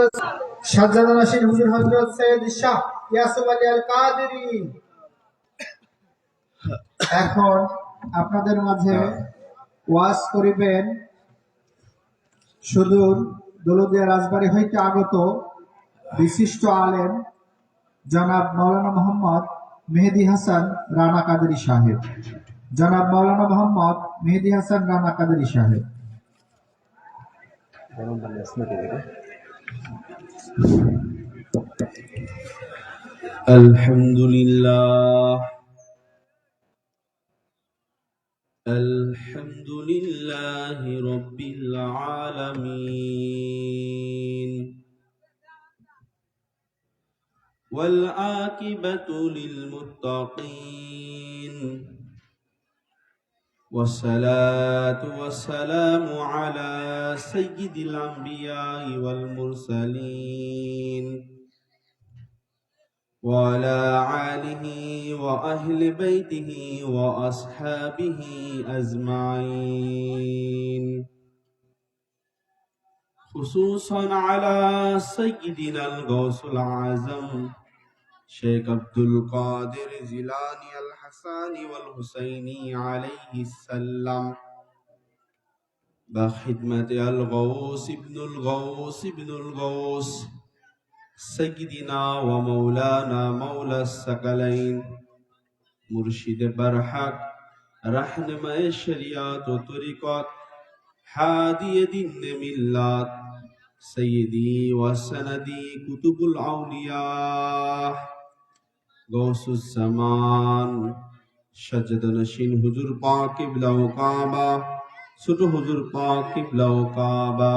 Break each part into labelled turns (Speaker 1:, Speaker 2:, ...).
Speaker 1: হযরত শাহজাদা নাশির হুজুর হযরত সৈয়দ শাহ ইয়াসুফ আলী আল কাদেরী এখন আপনাদের মাঝে ওয়াজ করিবেন সুদূর দৌলতদিয়া রাজবাড়ী হইতে আগত বিশিষ্ট আলেম জনাব মাওলানা মোহাম্মদ মেহেদী হাসান রানা কাদেরী সাহেব। জনাব মাওলানা মোহাম্মদ মেহেদী হাসান রানা কাদেরী সাহেব।
Speaker 2: আলহামদুলিল্লাহ রাব্বিল আলামিন ওয়াল আকিবাতু লিল মুত্তাকিন والصلاة والسلام على سيد الأنبياء والمرسلين وعلى آله وأهل بيته وأصحابه أجمعين خصوصا على سيدنا الغوث الأعظم شيخ عبد القادر الجيلاني الحساني والحسيني عليه السلام بخدمة الغوث ابن الغوث سيدنا ومولانا مولى الثقلين مرشد برحق رهنما شریعت و طریقت هادی دین ملت سیدی و سندی کتب الاولیاء غوث الزمان سجدہ نشین حضور پاک قبلہ و کعبہ ছোট হুজুর পাক কিবলা ও কাবা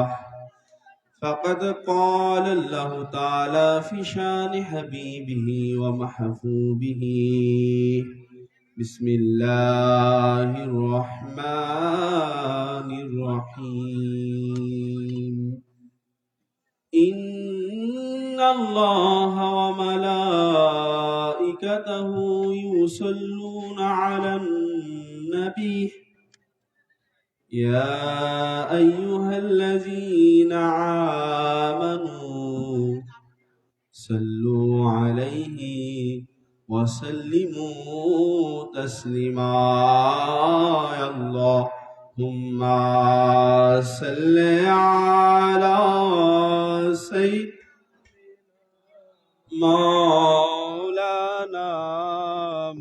Speaker 2: فقد قال الله تعالى في شان حبيبه ومحبوبه بسم الله الرحمن الرحيم إن الله وملائكته يصلون على النبي يا أيها الذين آمنوا صلوا عليه وسلموا تسليما يا اللهم صل على سيدنا مولانا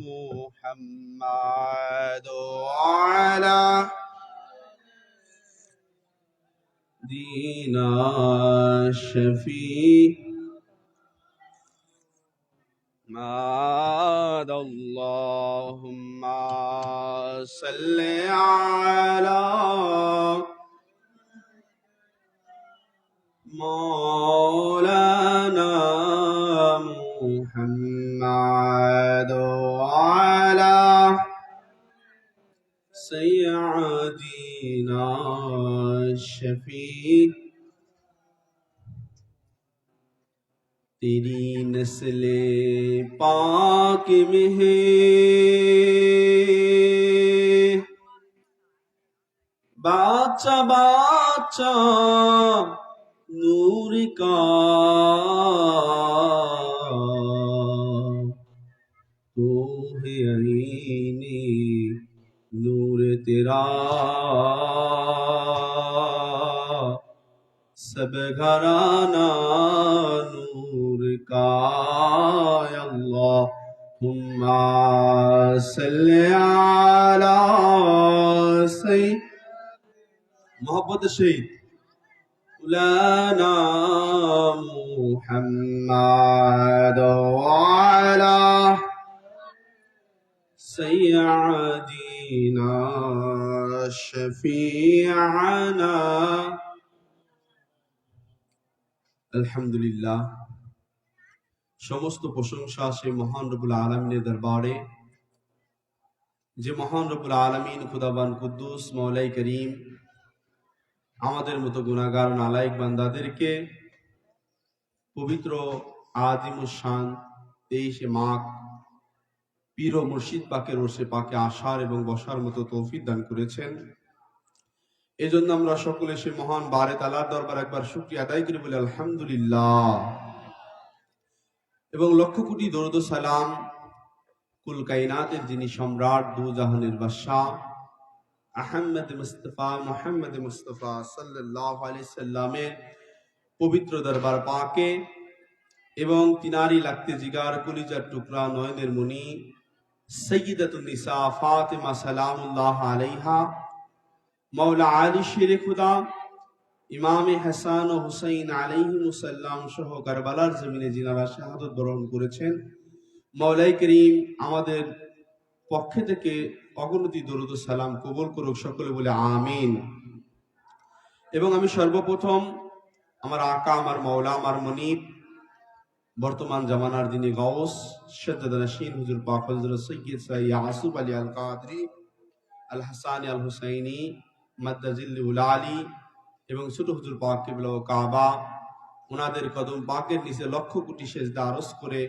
Speaker 2: محمد وعلى دينا الشفيع ماد اللهم صل على مولانا محمد وعلى سيدنا الشفيع तेरी नस्ले पाक में है बाचा बाचा नूर का तो है आईने नूर तेरा सब घराना नूर का अल्लाहुम्मा सल्ली अला सय्यिद मोहब्बत शहीद मौलाना मुहम्मद वाला सय्यिदना शफीअना আলহামদুলিল্লাহ সমস্ত প্রশংসা সেই মহান রব্বুল আলামিনের দরবারে যে মহান রব্বুল আলামিন খুদাবান কুদ্দুস মওলাই করিম আমাদের মতো গুনাহগার নালায়েক বান্দাদেরকে পবিত্র আযিমুশ শান 23 মাঘ পীর ও মুর্শিদ পাকের ওরসে পাকে আসার এবং বসার মতো তৌফিক দান করেছেন। এই জন্য আমরা সকলে সেই মহান বারে তাআলার দরবার একবার শুকরিয়া আদায় করি বলি আলহামদুলিল্লাহ, এবং লক্ষ কোটি দরুদ ও সালাম কুল কায়নাতের যিনি সম্রাট, দু জাহানের বাদশাহ আহমদ মুস্তাফা মুহাম্মদ মুস্তাফা সাল্লাল্লাহু আলাইহি সাল্লামের পবিত্র দরবার পাকে এবং তিনারি লাগতে জিগার কলিজার টুকরা নয়নের মণি সৈয়দাতুন নিসা ফাতেমা সালামুল্লাহ আলাইহা, মাওলা আলী শেরে খুদা ইমামে হাসান ও হুসাইন আলাইহিমুসসালাম সহ কারবালার জমিনে যিনারা শাহাদত বরণ করেছেন, মাওলাই করিম আমাদের পক্ষে থেকে অগণতি দরুদ ও সালাম কবুল করুক, সকলে বলে আমিন। এবং আমি সর্বপ্রথম আমার আকা, আমার মাওলা, আমার মনিব, বর্তমান জামানার যিনি গাউস শাহজাদা নশীন হুজুর পাক হযরত সৈয়দ শাহ ইয়াসুফ আলী আল কাদরি আল হাসানি আল হুসাইনি মাদ্দাজিল্লুল আলী এবং ছোট হুজুর পাক কিবলা ও কাবা, ওনাদের কদম পাকের নিচে লক্ষ কোটি সেজদা আরজ করে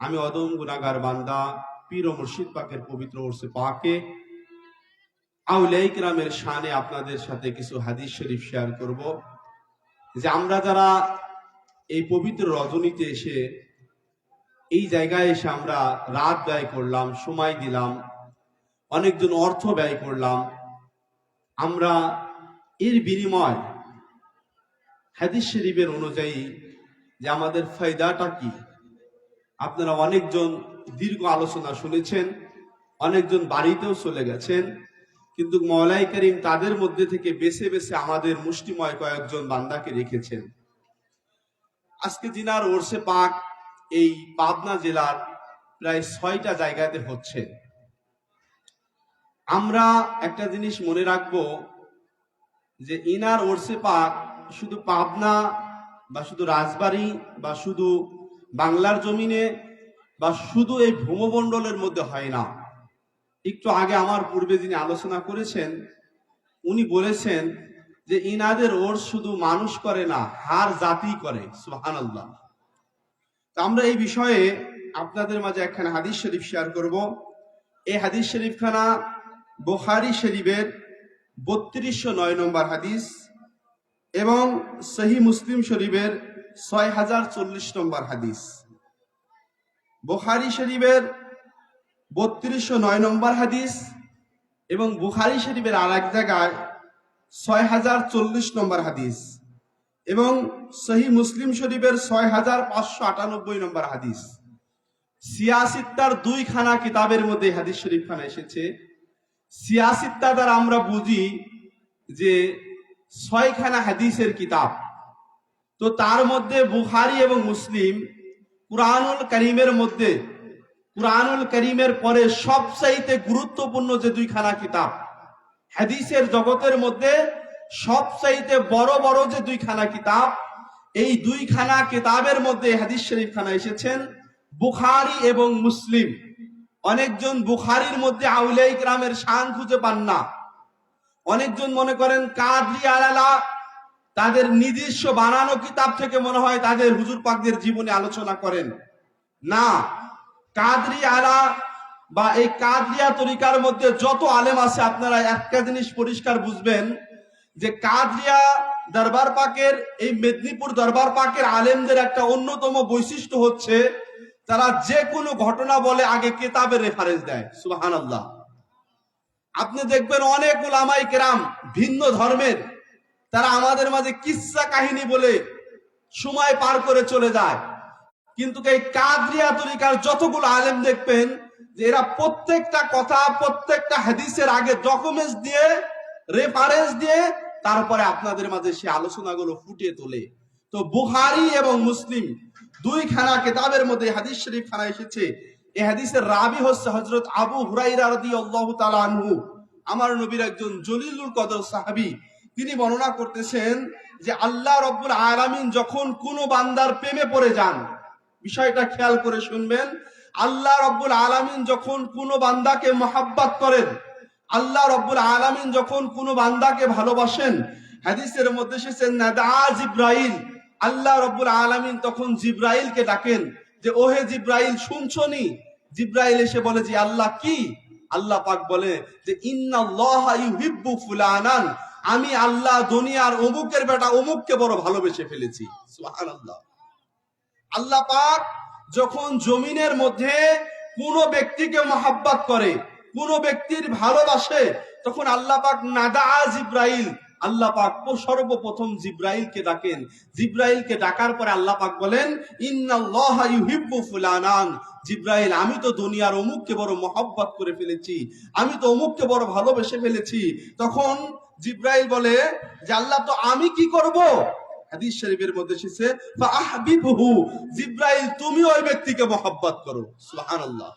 Speaker 2: আমি অদম গুনাহগার বান্দা পীর ও মুর্শিদ পাকের পবিত্র ওরসে পাকে আউলিয়া কিরামের শানে আপনাদের সাথে কিছু হাদিস শরীফ শেয়ার করব। যে আমরা যারা এই পবিত্র রজনীতে এসে এই জায়গায় এসে আমরা রাত ব্যয় করলাম, সময় দিলাম, অনেকজন অর্থ ব্যয় করলাম, আমরা এর বিনিময় হাদিস শরীফের অনুযায়ী যে আমাদের ফায়দাটা কি, আপনারা অনেকজন দীর্ঘ আলোচনা শুনেছেন, অনেকজন বাড়িতেও চলে গেছেন, কিন্তু মওলাই করিম তাদের মধ্যে থেকে বেছে বেছে আমাদের মুষ্টিময় কয়েকজন বান্দাকে রেখেছেন। আজকে জিনার ওরসে পাক এই পাবনা জেলার প্রায় 6টা জায়গাতে হচ্ছে। আমরা একটা জিনিস মনে রাখবো যে ইনার ওরসে পাক শুধু পাবনা বা শুধু রাজবাড়ী বা শুধু বাংলার জমিনে বা শুধু এই ভূমমণ্ডলের মধ্যে হয় না। একটু আগে আমার পূর্বে যিনি আলোচনা করেছেন উনি বলেছেন যে ইনাদের ওরস শুধু মানুষ করে না, হার জাতি করে। সুবহানাল্লাহ। তো আমরা এই বিষয়ে আপনাদের মাঝে একখানা হাদিস শরীফ শেয়ার করব। এই হাদিস শরীফখানা বুখারী শরীফের 3209 নম্বর হাদিস এবং সহিহ মুসলিম শরীফের 6040 নম্বর হাদিস। বুখারী শরীফের 3209 নম্বর হাদিস এবং বুখারী শরীফের আরেক জায়গায় 6040 নম্বর হাদিস এবং সহিহ মুসলিম শরীফের 6598 নম্বর হাদিস। সিয়াসিত্তার 2খানা কিতাবের মধ্যে হাদিস শরীফখানা এসেছে। সিয়াসিত্তা দ্বারা আমরা বুঝি যে 6খানা হাদিসের কিতাব। তো তার মধ্যে বুখারী এবং মুসলিম কুরআনুল কারীমের মধ্যে, কুরআনুল কারীমের পরে সবচাইতে গুরুত্বপূর্ণ যে 2খানা কিতাব, হাদিসের জগতের মধ্যে সবচাইতে বড় বড় যে 2খানা কিতাব, এই 2খানা কিতাবের মধ্যে হাদিস শরীফখানা এসেছেন বুখারী এবং মুসলিম। অনেকজন বুখারীর মধ্যে আউলিয়া কিরামের শান খুঁজে পান না। অনেকজন মনে করেন কাদরি আলালা তাদের নিজস্ব বানানো কিতাব থেকে মনে হয় তাদের হুজুর পাকদের জীবনে আলোচনা করেন। না, কাদরি আলা বা এই কাদরিয়া তরিকার মধ্যে যত আলেম আছে আপনারা একটা জিনিস পরিষ্কার বুঝবেন যে কাদরিয়া দরবার পাকের, এই মেদিনীপুর দরবার পাকের আলেমদের একটা অন্যতম বৈশিষ্ট্য হচ্ছে তারা যে কোনো ঘটনা বলে আগে কিতাবের রেফারেন্স দেয়। সুবহানাল্লাহ। আপনি দেখবেন অনেক উলামায়ে কেরাম ভিন্ন ধর্মের, তারা আমাদের মাঝে কিসসা কাহিনী বলে সময় পার করে চলে যায়, কিন্তু এই কাদরিয়া তরিকার যতগুলো আলেম দেখবেন যে এরা প্রত্যেকটা কথা, প্রত্যেকটা হাদিসের আগে ডকুমেন্টস দিয়ে, রেফারেন্স দিয়ে তারপরে আপনাদের মাঝে সেই আলোচনাগুলো ফুটিয়ে তোলে। তো বুখারী এবং মুসলিম 2খানা কিতাবের মধ্যে হাদিস শরীফ খানা এসেছে। এই হাদিসের রাবি হচ্ছে হযরত আবু হুরায়রা রাদিয়াল্লাহু তাআলা আনহু, আমার নবীর একজন জলিলুল কদর সাহাবী। তিনি বর্ণনা করতেছেন যে আল্লাহ রাব্বুল আলামিন যখন কোনো বান্দার প্রেমে পড়ে যান, বিষয়টা খেয়াল করে শুনবেন, আল্লাহ রাব্বুল আলামিন যখন কোনো বান্দাকে মহব্বত করেন, আল্লাহ রাব্বুল আলামিন যখন কোনো বান্দাকে ভালোবাসেন, হাদিসের মধ্যে এসেছে নাদা জিব্রাইল, আল্লাহ রাব্বুল আলামিন তখন জিব্রাইলকে ডাকেন যে ওহে জিব্রাইল শুনছনি? জিব্রাইল এসে বলে যে আল্লাহ কি? আল্লাহ পাক বলে যে ইন্নাল্লাহা ইউহিব্বু ফুলানান, আমি আল্লাহ দুনিয়ার অমুকের বেটা অমুককে বড় ভালোবেসে ফেলেছি। সুবহানাল্লাহ। আল্লাহ পাক যখন জমিনের মধ্যে কোন ব্যক্তিকে মহাব্বত করে, কোন ব্যক্তির ভালোবাসে, তখন আল্লাহ পাক নাদা জিব্রাইল, আল্লাহ পাক সর্বপ্রথম জিব্রাইলকে ডাকেন। জিব্রাইলকে ডাকার পরে আল্লাহ পাক বলেন, ইন্নাল্লাহা ইউহিব্বু ফুলানান। জিব্রাইল, আমি তো দুনিয়ার অমুককে বড় মহব্বত করে ফেলেছি, আমি তো অমুককে বড় ভালোবেসে ফেলেছি। তখন জিব্রাইল বলে যে আল্লাহ, তো আমি কি করব? হাদিস শরীফের মধ্যে এসেছে, ফাআহবিবহু, জিব্রাইল তুমি ওই ব্যক্তিকে মহব্বত করো। সুবহানাল্লাহ।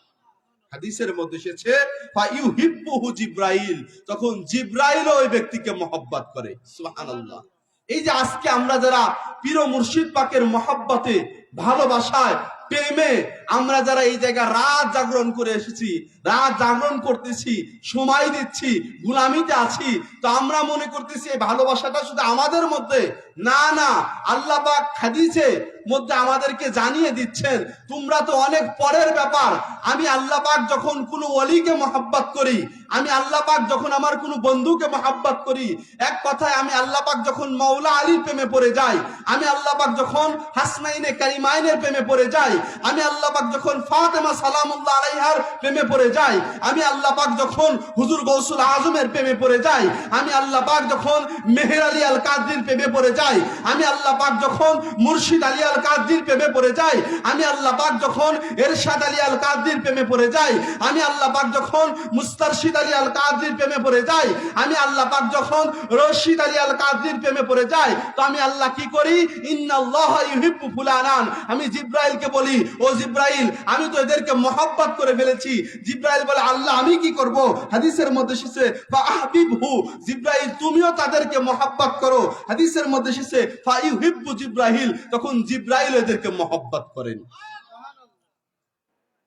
Speaker 2: হাদিসের মধ্যে এসেছে ফাইউহিব্বুহু জিব্রাইল, তখন জিব্রাইল ওই ব্যক্তিকে মহব্বত করে। সুবহানাল্লাহ। এই যে আজকে আমরা যারা পীর ও মুর্শিদ পাকের মহব্বতে, ভালোবাসায়, প্রেমে আমরা যারা এই জায়গায় রাত জাগরণ করে এসেছি, রাত জাগরণ করতেছি, সময় দিচ্ছি, গুলামিতে আছি, তো আমরা মনে করতেছি এই ভালোবাসাটা শুধু আমাদের মধ্যে। না না, আল্লাহ পাক হাদিসে মধ্যে আমাদেরকে জানিয়ে দিচ্ছেন, তোমরা তো অনেক পরের ব্যাপার। আমি আল্লাহ পাক যখন কোনো ওলিকে মহব্বত করি, আমি আল্লাহ পাক যখন আমার কোনো বন্ধুকে মহব্বত করি, এক কথায় আমি আল্লাহ পাক যখন মাওলা আলীর প্রেমে পড়ে যাই, আমি আল্লাহ পাক যখন হাসনাইনে কারিমাইনের প্রেমে পড়ে যাই, আমি আল্লাহ পাক যখন ফাতেমা সালামুল্লাহ আলাইহার প্রেমে পড়ে যাই, আমি আল্লাহ পাক যখন হুজুর গৌসুল আজমের প্রেমে পড়ে যাই, আমি আল্লাহ পাক যখন মেহের আলী আল কাদরির প্রেমে পড়ে যাই, আমি আল্লাহ পাক যখন মুর্শিদ আলী আল কাদরির প্রেমে পড়ে যাই, আমি আল্লাহ পাক যখন এরশাদ আলী আল কাদরির প্রেমে পড়ে যাই, আমি আল্লাহ পাক যখন মুস্তারশিদ আলী আল কাদরির প্রেমে পড়ে যাই, আমি আল্লাহ পাক যখন রশিদ আলী আল কাদরির প্রেমে পড়ে যাই, তো আমি আল্লাহ কি করি? ইন্নাল্লাহা ইউহিব্বু ফুলানান। আমি জিব্রাইলকে বলি, ও জিব্রাইল, আমি তো এদেরকে মহব্বত করে ফেলেছি। জিব্রাইল বলে, আল্লাহ আমি কি করব? হাদিসের মধ্যে এসেছে ফাআহবিবহু, জিব্রাইল তুমিও তাদেরকে মহব্বত করো। হাদিসের মধ্যে এসেছে ফাইউহিব্বু জিব্রাইল, তখন জিব্রাইল এদেরকে মহব্বত করেন।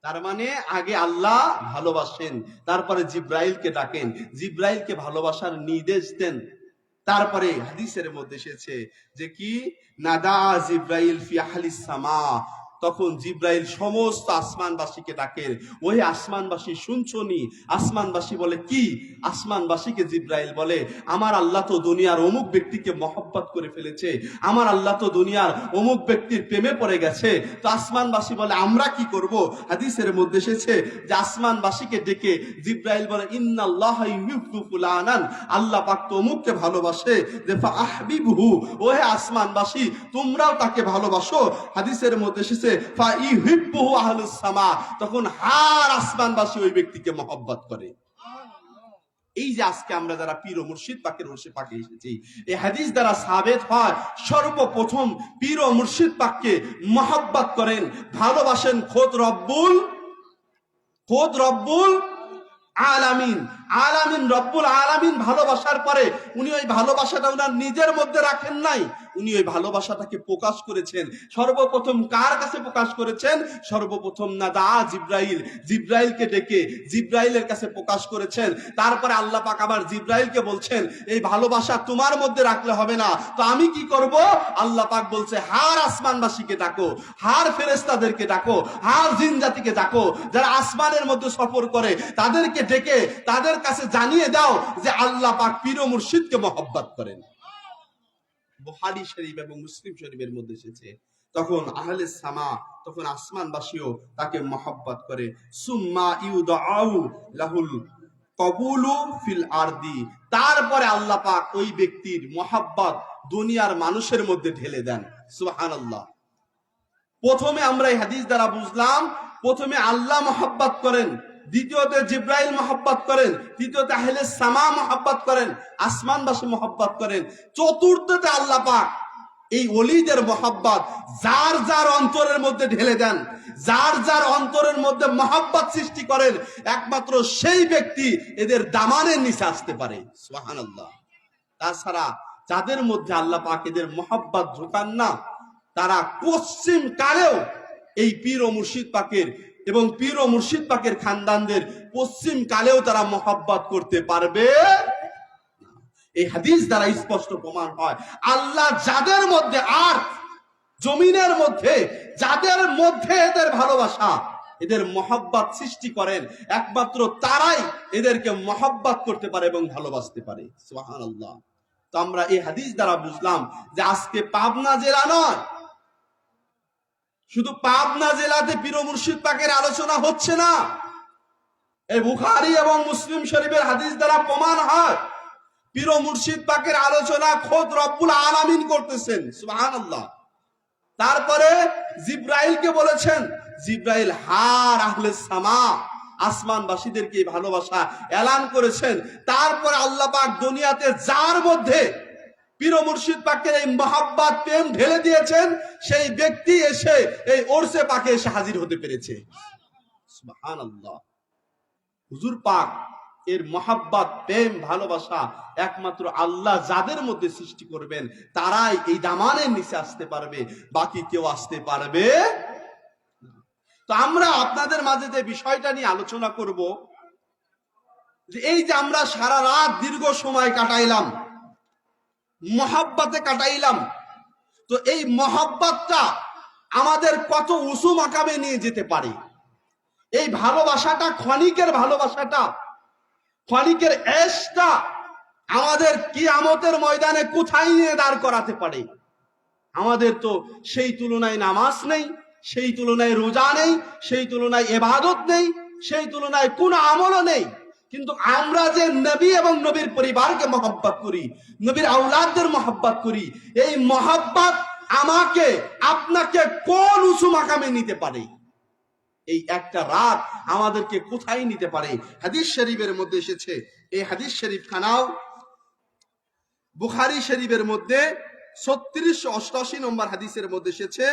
Speaker 2: তার মানে আগে আল্লাহ ভালোবাসেন, তারপরে জিব্রাইলকে ডাকেন, জিব্রাইলকে ভালোবাসার নির্দেশ দেন। তারপরে হাদিসের মধ্যে এসেছে যে কি, নাদা জিব্রাইল ফি আহলিস সামা, তখন জিব্রাইল সমস্ত আসমানবাসীকে ডাকেন। ওই আসমানবাসী শুনছনি? আসমানবাসী বলে কি? আসমানবাসীকে জিব্রাইল বলে, আমার আল্লাহ তো দুনিয়ার অমুক ব্যক্তিকে মহব্বত করে ফেলেছে, আমার আল্লাহ তো দুনিয়ার অমুক ব্যক্তির প্রেমে পড়ে গেছে। তো আসমানবাসী বলে, আমরা কি করব? হাদিসের মধ্যে এসেছে যে আসমানবাসীকে ডেকে জিব্রাইল বলে, ইন্নাল্লাহা ইউহিব্বু ফুলানান, আল্লাহ পাক তো অমুককে ভালোবাসে, যে ফাআহবিবহু, ওহে আসমানবাসী তোমরাও তাকে ভালোবাসো। হাদিসের মধ্যে এসেছে ফাইউহিব্বুহু আহলুস সামা, তখন হার আসমানবাসী ওই ব্যক্তিকে মহব্বত করে। এই যে আজকে আমরা যারা পীর ও মুর্শিদ পাকের উর্শে পাকে এসেছি, এই হাদিস দ্বারা সাবেত হয় সর্বপ্রথম পীর ও মুর্শিদ পাককে মহব্বত করেন, ভালোবাসেন খোদ রব্বুল আলামিন। আলামিন রব্বুল আলামিন ভালোবাসার পরে উনি ওই ভালোবাসাটা উনার নিজের মধ্যে রাখেন নাই, উনি ওই ভালোবাসাটাকে প্রকাশ করেছেন। সর্বপ্রথম কার কাছে প্রকাশ করেছেন? সর্বপ্রথম নাদা জিব্রাইল, জিব্রাইলকে ডেকে জিব্রাইলের কাছে প্রকাশ করেছেন। তারপরে আল্লাহ পাক আবার জিব্রাইলকে বলছেন, এই ভালোবাসা তোমার মধ্যে রাখলে হবে না, তো আমি কি করব? আল্লাহ পাক বলছে, হার আসমানবাসীকে ডাকো, হার ফেরেশতাদেরকে ডাকো, হার জিন জাতিকে ডাকো, যারা আসমানের মধ্যে সফর করে তাদেরকে ডেকে তাদের কাছে জানিয়ে দাও যে আল্লাহ পাক পীর ও মুর্শিদকে মহব্বত করেন। বুখারী শরীফ এবং মুসলিম শরীফের মধ্যে এসেছে, তখন আহলে সামা, তখন আসমানবাসীও তাকে মহব্বত করে। সুম্মা ইউদাউ লাহুল কবুলু ফিল আরদি, তারপরে আল্লাহ পাক ওই ব্যক্তির মহব্বত দুনিয়ার মানুষের মধ্যে ঢেলে দেন। সুবহানাল্লাহ। প্রথমে আমরা এই হাদিস দ্বারা বুঝলাম, প্রথমে আল্লাহ মহব্বত করেন, দ্বিতীয়তে জিব্রাইল মহব্বত করেন, তৃতীয়তে আহলে সামা মহব্বত করেন, আসমানবাসী মহব্বত করেন, চতুর্থতে আল্লাহ পাক এই ওলিদের মহব্বত যার যার অন্তরের মধ্যে ঢেলে দেন, যার যার অন্তরের মধ্যে মহব্বত সৃষ্টি করেন, একমাত্র সেই ব্যক্তি এদের দামানের নিচে আসতে পারে। সুবহানাল্লাহ। তাছাড়া যাদের মধ্যে আল্লাহ পাক এদের মহব্বত ঢোকান না, তারা পশ্চিম কালেও এই পীর ও মুর্শিদ পাকের এবং পীর ও মুর্শিদ পাকের খানদানদের পশ্চিম কালেও তারা মহব্বত করতে পারবে। এই হাদিস দ্বারা স্পষ্ট প্রমাণ হয়, আল্লাহ যাদের মধ্যে আর জমিনের মধ্যে যাদের মধ্যে এদের ভালোবাসা, এদের মহব্বত সৃষ্টি করেন, একমাত্র তারাই এদেরকে মহব্বত করতে পারে এবং ভালোবাসতে পারে। সুবহানাল্লাহ। তো আমরা এই হাদিস দ্বারা বুঝলাম যে আজকে পাবনা জেলা নয়, শুধু পাবনা জেলাতে পীর মুর্শিদ পাকের আলোচনা হচ্ছে না, এই বুখারী এবং মুসলিম শরীফের হাদিস দ্বারা প্রমাণ হয় পীর মুর্শিদ পাকের আলোচনা খোদ রব্বুল আলামিন করতেছেন। সুবহানাল্লাহ। তারপরে জিব্রাইলকে বলেছেন, জিব্রাইল হার আহলে সামা, আসমানবাসীদেরকে ভালোবাসা এলান করেছেন। তারপরে আল্লাহ পাক দুনিয়াতে যার মধ্যে পীর মুর্শিদ পাকের এই মহব্বত প্রেম ঢেলে দিয়েছেন, সেই ব্যক্তি এসে এই ওরসে পাকে এসে হাজির হতে পেরেছে। সুবহানাল্লাহ। হুজুর পাক এর মহব্বত প্রেম ভালোবাসা একমাত্র আল্লাহ যাদের মধ্যে সৃষ্টি করবেন তারাই এই দামানের নিচে আসতে পারবে, বাকি কেউ আসতে পারবে। তো আমরা আপনাদের মাঝে যে বিষয়টা নিয়ে আলোচনা করব, যে এই যে আমরা সারা রাত দীর্ঘ সময় কাটাইলাম, মহব্বতে কাটাইলাম, তো এই মহব্বতটা আমাদের কত উঁচু মাকামে নিয়ে যেতে পারে। এই ভালোবাসাটা, ক্ষণিকের ভালোবাসাটা, ক্ষণিকের এশটা আমাদের কিয়ামতের ময়দানে কোথায় নিয়ে দাঁড় করাতে পারে। আমাদের তো সেই তুলনায় নামাজ নেই, সেই তুলনায় রোজা নেই, সেই তুলনায় ইবাদত নেই, সেই তুলনায় কোন আমলও নেই, কিন্তু আমরা যে নবী এবং নবীর পরিবারকে মহব্বত করি, নবীর আওলাদদের মহব্বত করি, এই মহব্বত আমাকে আপনাকে কোন উঁচু মাকামে নিতে পারে, এই একটা রাত আমাদেরকে কোথায় নিতে পারে। হাদিস শরীফের মধ্যে এসেছে, এই হাদিস শরীফ খানাও বুখারী শরীফের মধ্যে 3688 নম্বর হাদিসের মধ্যে এসেছে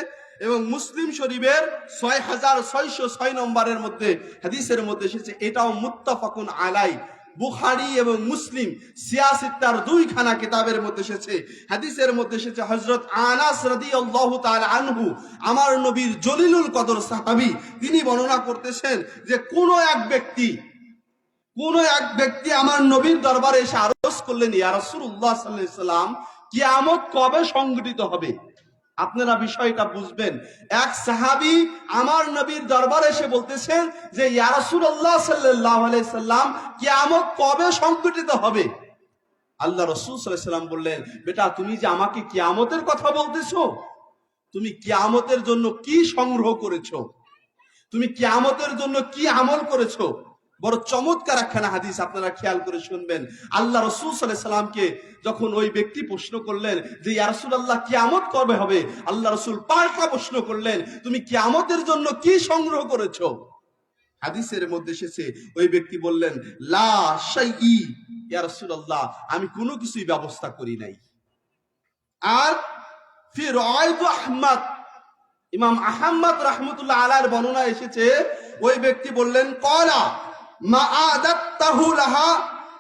Speaker 2: এবং মুসলিম শরীফের 6606 নম্বরের মধ্যে হাদিসের মধ্যে এসেছে। এটাও মুত্তাফাকুন আলাই। বুখারী এবং মুসলিম সিয়াসিত্তার দুইখানা কিতাবের মধ্যে এসেছে। হাদিসের মধ্যে এসেছে হযরত আনাস রাদিয়াল্লাহু তাআলা আনহু, আমার নবীর জলিলুল কদর সাহাবী, তিনি বর্ণনা করতেছেন যে কোন এক ব্যক্তি আমার নবীর দরবারে এসে আরজ করলেন, ইয়া রাসূলুল্লাহ সাল্লাল্লাহু আলাইহি ওয়াসাল্লাম, কিয়ামত কবে সংঘটিত হবে? আপনারা বিষয়টা বুঝবেন। এক সাহাবী আমার নবীর দরবারে এসে বলতেছেন যে ইয়া রাসূলুল্লাহ সাল্লাল্লাহু আলাইহি সাল্লাম, কিয়ামত কবে সংঘটিত হবে? আল্লাহ রাসূল সাল্লাল্লাহু আলাইহি সাল্লাম বললেন, বেটা তুমি যে আমাকে কিয়ামতের কথা বলতেছো, তুমি কিয়ামতের জন্য কি সংগ্রহ করেছো, তুমি কিয়ামতের জন্য কি আমল করেছো? বড় চমৎকার একখানা হাদিস, আপনারা খেয়াল করে শুনবেন। আল্লাহ রাসূল সাল্লাল্লাহু আলাইহি সাল্লামকে যখন ওই ব্যক্তি প্রশ্ন করলেন যে ইয়া রাসূলুল্লাহ কিয়ামত কবে হবে, আল্লাহ রাসূল পাল্টা প্রশ্ন করলেন, তুমি কিয়ামতের জন্য কি সংগ্রহ করেছো? হাদিসের মধ্যে এসেছে ওই ব্যক্তি বললেন, লা শাইই ইয়া রাসূলুল্লাহ, আমি কোনো কিছুই ব্যবস্থা করি নাই। আর ফি রাওয়ায়াত আহমদ, ইমাম আহমদ রাহমাতুল্লাহ আলাইহির বর্ণনা এসেছে, ওই ব্যক্তি বললেন, ক্বালা মা আদাত্তাহু লাহা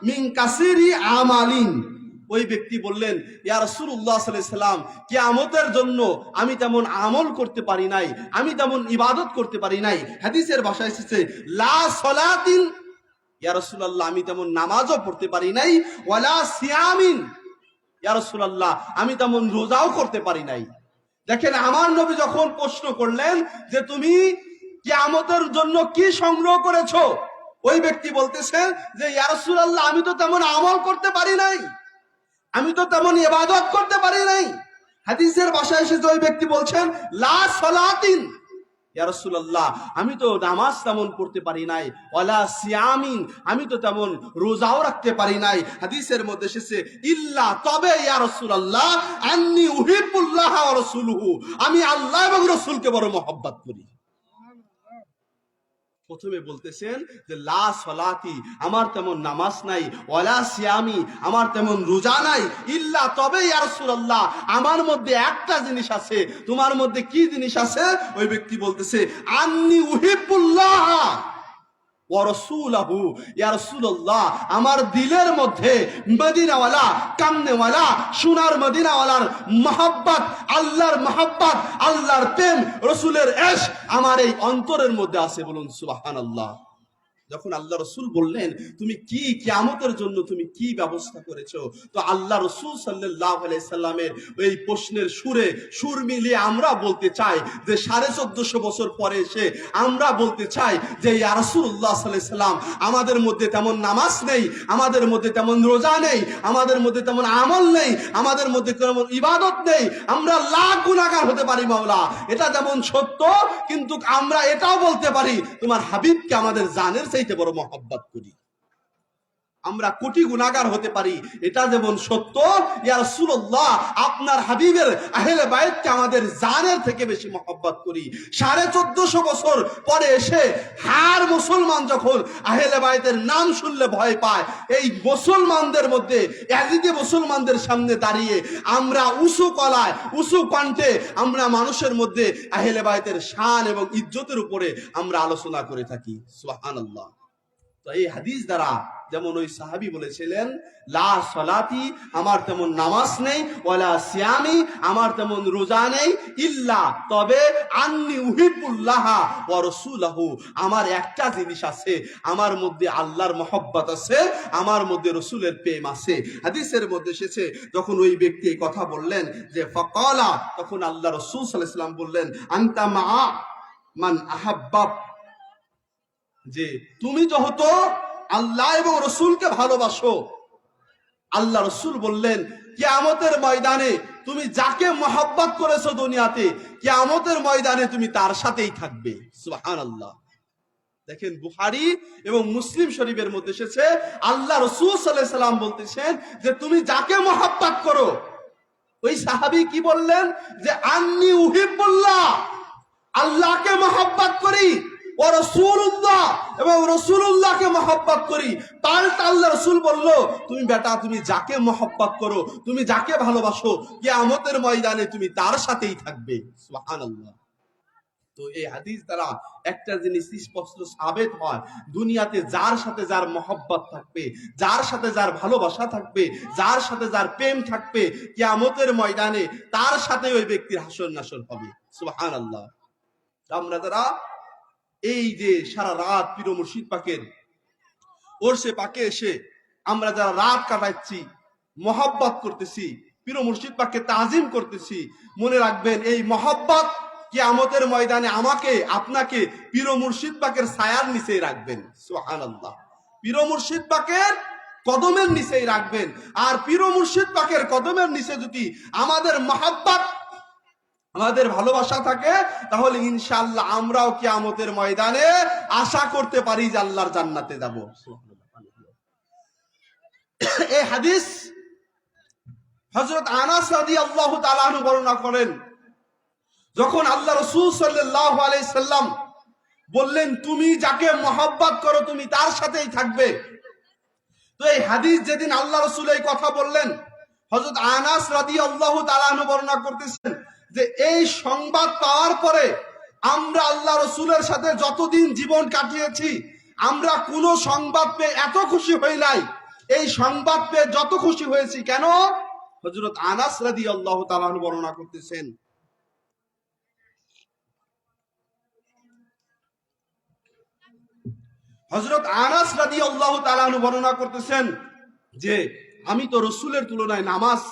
Speaker 2: মিন কাসিরি আমালিন। ওই ব্যক্তি বললেন, ইয়া রাসূলুল্লাহ সাল্লাল্লাহু আলাইহি সাল্লাম, কিয়ামতের জন্য আমি তেমন আমল করতে পারি নাই, আমি তেমন ইবাদত করতে পারি নাই। হাদিসের ভাষায় এসেছে লা সালাতিন, ইয়া রাসূলুল্লাহ আমি তেমন নামাজও পড়তে পারি নাই, ওয়ালা সিয়ামিন, ইয়া রাসূলুল্লাহ আমি তেমন রোজাও করতে পারি নাই। দেখেন, আমার নবী যখন প্রশ্ন করলেন যে তুমি কিয়ামতের জন্য কি সংগ্রহ করেছো, ওই ব্যক্তি বলতেছেন যে ইয়া রাসূলুল্লাহ আমি তো তেমন আমল করতে পারি নাই, আমি তো তেমন ইবাদত করতে পারি নাই। হাদিসের ভাষায় এসে ওই ব্যক্তি বলছেন লা সালাতিন, ইয়া রাসূলুল্লাহ আমি তো নামাজ তেমন পড়তে পারি নাই, ওয়ালা সিয়ামিন আমি তো তেমন রোজাও রাখতে পারি নাই। হাদিসের মধ্যে এসেছে ইল্লা, তবে ইয়া রাসূলুল্লাহ আন্নী উহিব্বুল্লাহ ওয়া রাসূলুহু, আমি আল্লাহ এবং রাসূলকে বড় মহব্বত করি। প্রথমে বলতেছেন যে লা সালাতি আমার তেমন নামাজ নাই, ওয়ালা সিয়ামি আমার তেমন রোজা নাই, ইল্লা তবে ইয়া রাসূলুল্লাহ আমার মধ্যে একটা জিনিস আছে। তোমার মধ্যে কি জিনিস আছে? ওই ব্যক্তি বলতেছে আন্নী উহিব্বুল্লাহ ওয়া রাসূলুহু, ইয়া রাসূলুল্লাহ আমার দিলের মধ্যে মদিনাওয়ালা, কামনেওয়ালা, সোনার মদিনাওয়ালার মহব্বত, আল্লাহর মহব্বত, আল্লাহর প্রেম, রাসূলের ইশক আমার এই অন্তরের মধ্যে আছে। বলুন সুবহানাল্লাহ। যখন আল্লাহ রসুল বললেন তুমি কি কিয়ামতের জন্য তুমি কি ব্যবস্থা করেছো, তো আল্লাহ রসুল সাল্লাল্লাহু আলাইহি সাল্লামের এই প্রশ্নের সুর মিলিয়ে আমরা বলতে চাই যে 1450 বছর পরে এসে আমরা বলতে চাই যে ইয়া রাসূলুল্লাহ সাল্লাল্লাহু আলাইহি সাল্লাম, আমাদের মধ্যে তেমন নামাজ নেই, আমাদের মধ্যে তেমন রোজা নেই, আমাদের মধ্যে তেমন আমল নেই, আমাদের মধ্যে তেমন ইবাদত নেই, আমরা লাখ গুনাহগার হতে পারি মাওলা, এটা যেমন সত্য, কিন্তু আমরা এটাও বলতে পারি তোমার হাবিবকে আমাদের জানের চাইতে বড় মহব্বত করি। আমরা কোটি গুনাহগার হতে পারি, এটা যেমন সত্য, ইয়া রাসূলুল্লাহ আপনার হাবিবের আহলে বাইতকে আমাদের জানের থেকে বেশি মহব্বত করি। 1450 বছর পরে এসে হার মুসলমান যখন আহলে বাইতের নাম শুনলে ভয় পায়, এই মুসলমানদের মধ্যে ইয়াজিদি মুসলমানদের সামনে দাঁড়িয়ে আমরা উঁচু কলায় উঁচু কণ্ঠে আমরা মানুষের মধ্যে আহলে বাইতের শান এবং ইজ্জতের উপরে আমরা আলোচনা করে থাকি। সুবহানাল্লাহ। তো এই হাদিস দ্বারা যেমন ওই সাহাবী বলেছিলেন লা সালাতি, আমার তেমন নামাজ নেই, ওয়ালা সিয়ামি, আমার তেমন রোজা নেই, ইল্লা, তবে আন্নি উহিব্বুল্লাহ ওয়া রাসূলহু, আমার একটা জিনিস আছে, আমার মধ্যে আল্লাহর মহব্বত আছে, আমার মধ্যে রাসূলের প্রেম আছে। হাদিসের মধ্যে এসেছে যখন ওই ব্যক্তি এই কথা বললেন যে ফাকালা, তখন আল্লাহ রাসূল সাল্লাল্লাহু আলাইহি ওয়াসাল্লাম বললেন আনতা মা মান আহাব্বাব, যে তুমি যেহেতু আল্লাহ এবং রসুলকে ভালোবাসো, আল্লাহ রসুল বললেন কিয়ামতের ময়দানে তুমি যাকে মহব্বত করেছো দুনিয়াতে, কিয়ামতের ময়দানে তুমি তার সাথেই থাকবে। সুবহানাল্লাহ। দেখেন বুখারী এবং মুসলিম শরীফের মধ্যে এসেছে আল্লাহ রসুল সাল্লাল্লাহু আলাইহি সাল্লাম বলতেছেন যে তুমি যাকে মহব্বত করো, ওই সাহাবী কি বললেন যে আন্নি উহিব্বুল্লাহ, আল্লাহকে মহব্বত করি, ও রাসূলুল্লাহ এবং রাসূলুল্লাহকে মহব্বত করি। পাল্টা আল্লাহ রাসূল বলল তুমি বেটা তুমি যাকে মহব্বত করো, তুমি যাকে ভালোবাসো, কিয়ামতের ময়দানে তুমি তার সাথেই থাকবে। সুবহানাল্লাহ। তো এই হাদিস দ্বারা একটা জিনিস স্পষ্ট সাবিত হয়, দুনিয়াতে যার সাথে যার মহব্বত থাকবে, যার সাথে যার ভালোবাসা থাকবে, যার সাথে যার প্রেম থাকবে, কিয়ামতের ময়দানে তার সাথে ওই ব্যক্তির হাসর নাসর হবে। সুবহানাল্লাহ। আমরা যারা এই যে সারা রাত পীর মুর্শিদ পাকের ওরসে পাকে এসে আমরা যারা রাত কাটাচ্ছি, মহব্বত করতেছি, পীর মুর্শিদ পাককে তাজিম করতেছি, মনে রাখবেন এই মহব্বত কিয়ামতের ময়দানে আমাকে আপনাকে পীর মুর্শিদ পাকের ছায়ার নিচেই রাখবেন। সুবহানাল্লাহ। পীর মুর্শিদ পাকের কদমের নিচেই রাখবেন। আর পীর মুর্শিদ পাকের কদমের নিচে যদি আমাদের মহব্বত, আমাদের ভালোবাসা থাকে, তাহলে ইনশাআল্লাহ আমরাও কিয়ামতের ময়দানে আশা করতে পারি যে আল্লাহর জান্নাতে যাব। এই হাদিস হযরত আনাস রাদিয়াল্লাহু তাআলা আনহু বর্ণনা করেন, যখন আল্লাহ রাসূল সাল্লাল্লাহু আলাইহি সাল্লাম বললেন তুমি যাকে মহব্বত করো তুমি তার সাথেই থাকবে। তো এই হাদিস যেদিন আল্লাহ রাসূল এই কথা বললেন, হযরত আনাস রাদিয়াল্লাহু তাআলা আনহু বর্ণনা করতেছেন যে এই সংবাদ পাওয়ার পরে আমরা আল্লাহ রসুলের সাথে যতদিন জীবন কাটিয়েছি, আমরা কোনো সংবাদ পেয়ে এত খুশি হই নাই, এই সংবাদ পেয়ে যত খুশি হয়েছি। কেন? হযরত আনাস রাদিয়াল্লাহু তাআলা আনহু বর্ণনা করতেছেন, হযরত আনাস রাদিয়াল্লাহু তাআলা আনহু বর্ণনা করতেছেন যে আমি তো রসুলের তুলনায় নামাজ,